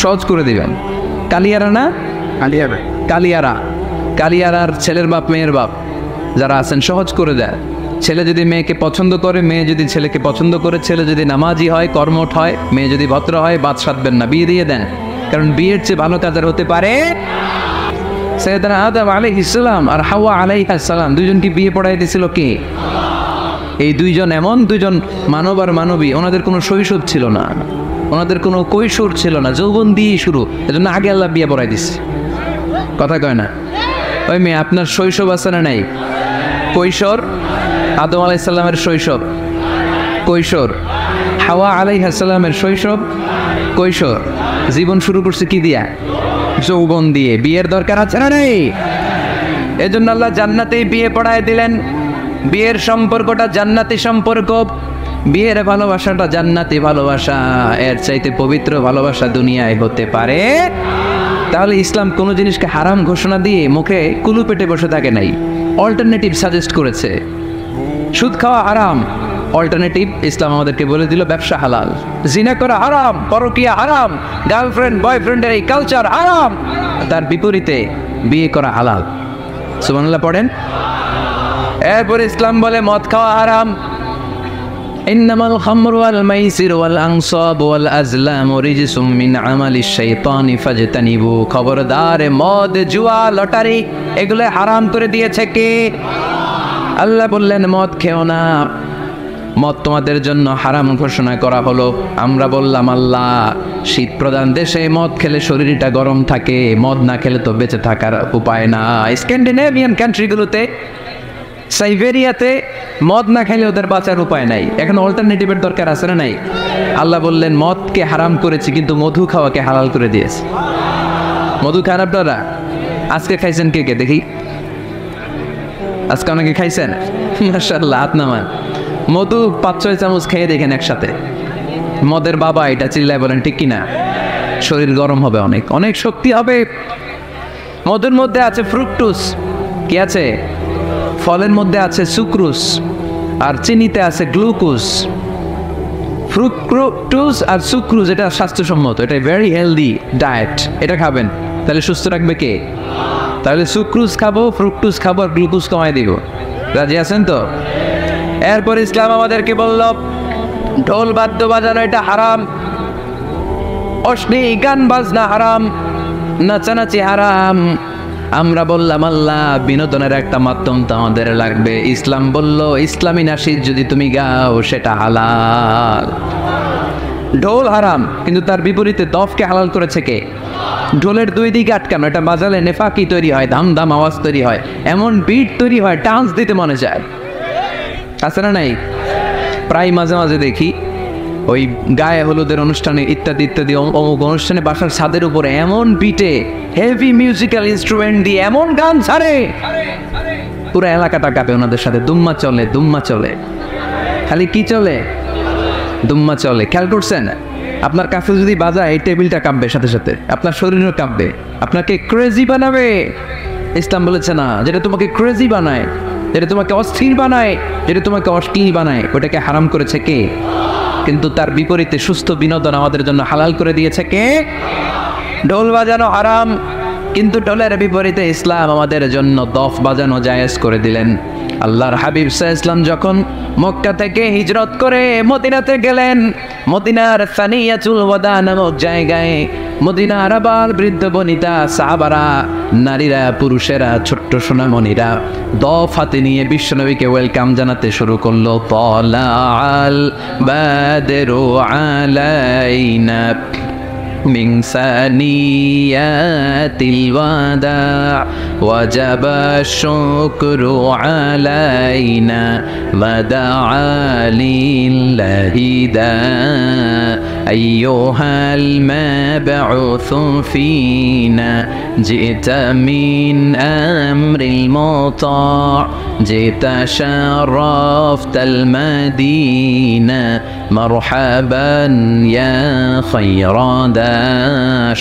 সহজ করে দিবেন। কালিয়ারা না? কালিয়ারা, কালিয়ারা, কালিয়ারার ছেলের বাপ মেয়ের বাপ যারা আছেন সহজ করে দেয়। ছেলে যদি মেয়েকে পছন্দ করে, মেয়ে যদি ছেলেকে পছন্দ করে, ছেলে যদি নামাজি হয়, কর্মঠ হয়, মেয়ে যদি ভদ্র হয়, বাদ সাধবেন না, বিয়ে দিয়ে দেন। কারণ বিয়ের চেয়ে ভালো কাজ আর হতে পারে। সাইয়েদনা আদম আলাইহিস সালাম আর হাওয়া আলাইহিস সালাম দুইজনকে বিয়ে পড়াই দিয়েছিল কে? এই দুইজন এমন দুইজন মানব আর মানবী, ওনাদের কোনো শৈশব ছিল না, ওনাদের কোনো কৈশোর ছিল না, যৌবন দিয়ে শুরু। এজন্য আগে আল্লাহ বিয়ে পড়াই দিচ্ছে। কথা কয় না? ওই মেয়ে আপনার শৈশব আছে না নাই? কৈশোর আদম আলাইহিস সালামের শৈশব, কৈশোর হাওয়া আলাইহিস সালামের শৈশব, কৈশোর। জীবন শুরু করছে কি দিয়া? যৌবন দিয়ে। বিয়ের দরকার আছে না নেই? এজন্য আল্লাহ জান্নাতেই বিয়ে পড়ায় দিলেন। বিয়ের সম্পর্কটা জান্নাতি সম্পর্ক, বিয়ের ভালোবাসাটা জান্নাতি ভালোবাসা, এর চাইতে পবিত্র ভালোবাসা দুনিয়ায় হতে পারে? তাহলে ইসলাম কোনো জিনিসকে হারাম ঘোষণা দিয়ে মুখে কুলু পেটে বসে থাকে নাই, অল্টারনেটিভ সাজেস্ট করেছে। সুদ খাওয়া হারাম, অল্টারনেটিভ ইসলাম আমাদেরকে বলে দিল ব্যবসা হালাল। জিনা করা হারাম, পরকীয়া হারাম, গার্লফ্রেন্ড বয়ফ্রেন্ডের এই কালচার হারাম, তার বিপরীতে বিয়ে করা হালাল। সুবহানাল্লাহ পড়েন। এরপর ইসলাম বলে মদ খাওয়া হারাম, ইন্নামাল খামরু ওয়াল মাইসিরু ওয়াল আনসাবু ওয়াল আজলামু রিজসুম মিন আমালিশ শাইতানি ফাজতানিবু। খবরদার, মদ, জুয়া, লটারি এগুলো হারাম করে দিয়েছে কে? আল্লাহ বললেন মদ খেও না, মদ তোমাদের জন্য হারাম ঘোষণা করা হলো। আমরা বললাম আল্লাহ, শীত প্রধান দেশে মদ খেলে শরীরটা গরম থাকে, মদ না খেলে তো বেঁচে থাকার উপায় না। স্ক্যান্ডিনেভিয়ান কান্ট্রিগুলোতে, সাইবেরিয়াতে মদ না খাইলে ওদের বাঁচার উপায় নাই। এখন অল্টারনেটিভের দরকার আছে না নাই? আল্লাহ বললেন মদকে হারাম করেছি, কিন্তু মধু খাওয়াকে হালাল করে দিয়েছে। মধু খান আপনারা? আজকে খাইছেন কে কে দেখি? আজকে অনেকে খাইছেন? মাশাআল্লাহ, হাত নামান। মধু 5-6 চামচ খেয়ে দেখেন একসাথে। মদের বাবা এটা চিল্লায় বলেন, ঠিক কিনা? শরীর গরম হবে, অনেক অনেক শক্তি হবে। মধুর মধ্যে আছে ফ্রুকটোজ, কি আছে? ফলের মধ্যে আছে সুক্রোজ, আর চিনিতে আছে গ্লুকোজ। ফ্রুকটোজ আর সুক্রোজ এটা স্বাস্থ্যসম্মত, এটা ভেরি হেলদি ডায়েট। এটা খাবেন, তাহলে সুস্থ রাখবে কে? তাহলে সুক্রোজ খাবো, ফ্রুকটোজ খাবো, আর গ্লুকোজ কমাই দিব। রাজি আছেন তো? এরপর ইসলাম আমাদেরকে বলল ঢোল বাদ্য বাজানো এটা হারাম, অশ্লীল গান বাজনা হারাম, নাচানাচি হারাম। আমরা বললাম আল্লাহ, বিনোদনের একটা মাধ্যম তো আমাদের লাগবে। ইসলাম বলল ইসলামী নাশিদ যদি তুমি গাও সেটা হালাল। ঢোল হারাম, কিন্তু তার বিপরীতে দফকে হালাল করেছে কে? ঢোলের দুই দিকে আটকানো, এটা বাজালে নেফাকি তৈরি হয়, দাম দাম আওয়াজ তৈরি হয়, এমন বিট তৈরি হয় ডান্স দিতে মনে যায়। আছে না নাই? প্রায় মাঝে মাঝে দেখি ওই গায়ে হলুদের অনুষ্ঠানে ইত্যাদি ইত্যাদি অমুক অনুষ্ঠানে বাসার ছাদের উপরে এমন বিটে হেভি মিউজিক্যাল ইনস্ট্রুমেন্ট দিয়ে এমন গান ছাড়ে, পুরো এলাকাটা কাঁপে ওনাদের সাথে। দুম্মা চলে, দুম্মা চলে, খালি কি চলে? দুম্মা চলে। খেয়াল করছেন? আপনার কাছে যদি বাজায় এই টেবিলটা কাঁপবে, সাথে সাথে আপনার শরীরও কাঁপবে, আপনাকে ক্রেজি বানাবে। ইসলাম বলেছে না, যেটা তোমাকে ক্রেজি বানায়, যেটা তোমাকে অস্থির বানায়, যেটা তোমাকে অশ্লীল বানায়, ওটাকে হারাম করেছে কে? কিন্তু তার বিপরীতে সুস্থ বিনোদন আমাদের জন্য হালাল করে দিয়েছে কে? ঢোল বাজানো হারাম, কিন্তু ঢোলের বিপরীতে ইসলাম আমাদের জন্য দফ বাজানো জায়েজ করে দিলেন। আল্লাহর হাবিব সাল্লাল্লাহু আলাইহি ওয়াসাল্লাম যখন মক্কা থেকে হিজরত করে মদিনাতে গেলেন, মদিনার সানিয়াতুল ওয়াদা নামক জায়গায় মদিনার আবাল বৃদ্ধ বনিতা, সাহাবারা, নারীরা, পুরুষেরা, ছোট্ট সোনামণিরা দফ হাতে নিয়ে বিশ্বনবীকে ওয়েলকাম জানাতে শুরু করলো। তালাআল বাদরু আলাইনা من ثنيات الوداع وجب الشكر علينا ودعا لله داع أيها المبعوث فينا جئت من أمر المطاع جئت شرفت المدينة مرحبا يا خير داع।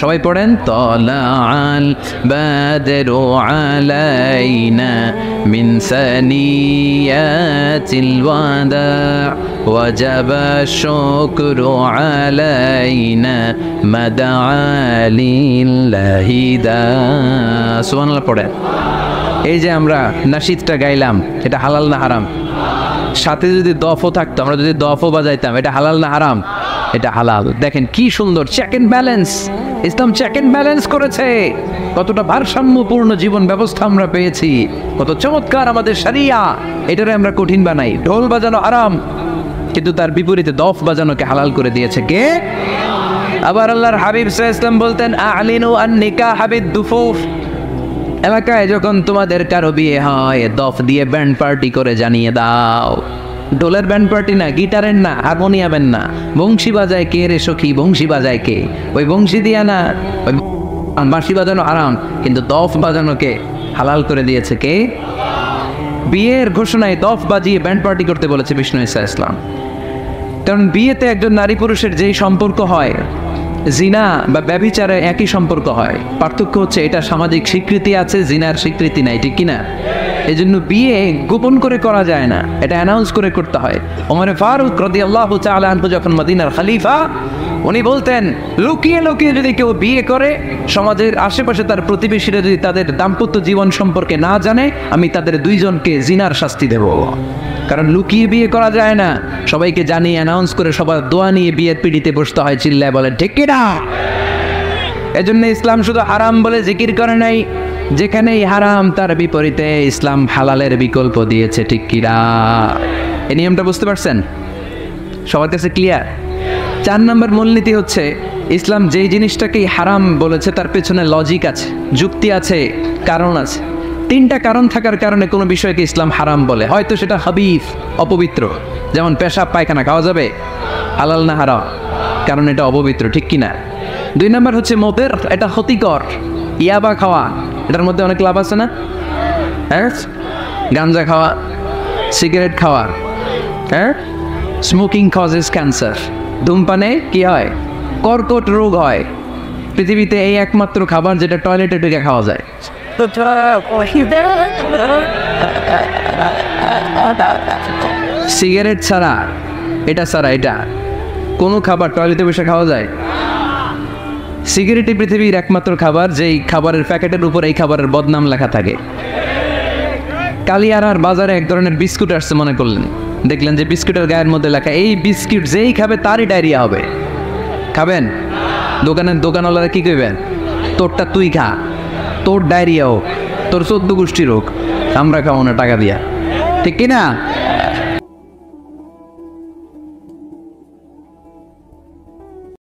সবাই পড়েন তালাআল বাদরু আলাইনা মিন সানিয়াতিল ওয়াদা ওয়াজাবা শুকরু আলাইনা মাদআ লিল্লাহি দা। সুবহানাল্লাহ পড়েন। এই যে আমরা নাশিদটা গাইলাম, এটা হালাল না হারাম? সাথে যদি দফও থাকতো, আমরা যদি দফও বাজাইতাম, এটা হালাল না হারাম? এটা হালাল। দেখেন কি সুন্দর check and balance, Islam check and balance করেছে। কতটা ভারসাম্যপূর্ণ জীবন ব্যবস্থা আমরা পেয়েছি, কত চমৎকার আমাদের শরিয়া। এটারে আমরা কঠিন বানাই। ঢোল বাজানো হারাম, কিন্তু তার বিপরীতে দফ বাজানোকে হালাল করে দিয়েছে কে? আবার আল্লাহর হাবিব সাল্লাল্লাহু আলাইহি ওয়াসাল্লাম বলতেন আ'লিনু আন-নিকাহ বিদ-দুফুফ। এলাকায় যখন তোমাদের কারো বিয়ে হয়, দফ দিয়ে ব্যান্ড পার্টি করে জানিয়ে দাও। ঢোলের ব্যান্ড পার্টি না, গিটারের না, হারমোনিয়ামের না, বংশী বাজায় কে রে সখী? বংশী বাজায় কে? ওই বংশী দিয়া না, ওই বাঁশি বাজানো হারাম, কিন্তু দফ বাজানোকে হালাল করে দিয়েছে কে? বিয়ের ঘোষণায় দফ বাজিয়ে ব্যান্ড পার্টি করতে বলেছে বিষ্ণু ঈসা ইসলাম। কারণ বিয়েতে একজন নারী পুরুষের যেই সম্পর্ক হয়, জিনা বা ব্যভিচারে একই সম্পর্ক হয়। পার্থক্য হচ্ছে এটা সামাজিক স্বীকৃতি আছে, জিনার স্বীকৃতি নাই, ঠিক কিনা? এই জন্য বিয়ে গোপন করে করা যায় না, এটা অ্যানাউন্স করে করতে হয়। ওমরে ফারুক রাদিয়াল্লাহু তাআলা আনহু যখন মদিনার খলিফা, উনি বলতেন লুকিয়ে লুকিয়ে যদি কেউ বিয়ে করে, সমাজের আশেপাশে তার প্রতিবেশীরা যদি তাদের দাম্পত্য জীবন সম্পর্কে না জানে, আমি তাদের দুইজনকে জিনার শাস্তি দেব। কারণ লুকিয়ে বিয়ে করা যায় না, সবাইকে জানিয়ে অ্যানাউন্স করে সবার দোয়া নিয়ে বিয়ের পিড়িতে বসতে হয়, চিল্লায় বলেন ঠিক কি না? এজন্য ইসলাম শুধু হারাম বলে জিকির করে নাই, যেখানেই হারাম তার বিপরীতে ইসলাম হালালের বিকল্প দিয়েছে, ঠিক কি না? এই নিয়মটা বুঝতে পারছেন? সবার কাছে ক্লিয়ার? 4 নম্বর মূলনীতি হচ্ছে ইসলাম যেই জিনিসটাকেই হারাম বলেছে তার পেছনে লজিক আছে, যুক্তি আছে, কারণ আছে। 3টা কারণ থাকার কারণে কোনো বিষয়কে ইসলাম হারাম বলে। হয়তো সেটা হাবিস, অপবিত্র, যেমন পেশাব পায়খানা খাওয়া যাবে, হালাল না হারাম? কারণ এটা অপবিত্র, ঠিক কি না? 2 নম্বর হচ্ছে মুদের, এটা ক্ষতিকর। ইয়াবা খাওয়া, এটার মধ্যে অনেক লাভ আছে না? হ্যাঁ, গাঞ্জা খাওয়া, সিগারেট খাওয়া, হ্যাঁ, স্মোকিং কজেস ক্যান্সার। ধূমপানে কি হয়? কর্কট রোগ হয়। পৃথিবীতে এই একমাত্র খাবার যেটা টয়লেটে ঢুকে খাওয়া যায়। সিগারেট ছাড়া, এটা ছাড়া, এটা কোনো খাবার টয়লেটে বসে খাওয়া যায়? সিগারেটই পৃথিবীর একমাত্র খাবার যেই খাবারের প্যাকেটের উপর এই খাবারের বদনাম লেখা থাকে। কালিয়ারার বাজারে এক ধরনের বিস্কুট আসছে মনে করলেন, দেখলেন যে বিস্কুটের গায়ের মধ্যে লেখা এই বিস্কুট যেই খাবে তারই ডায়রিয়া হবে। খাবেন? দোকানওয়ালারা কি কইবেন? তোরটা তুই খা, তোর ডায়রিয়া হোক, তোর 14 গোষ্ঠীর হোক, আমরা খাবো না টাকা দিয়া, ঠিক কিনা?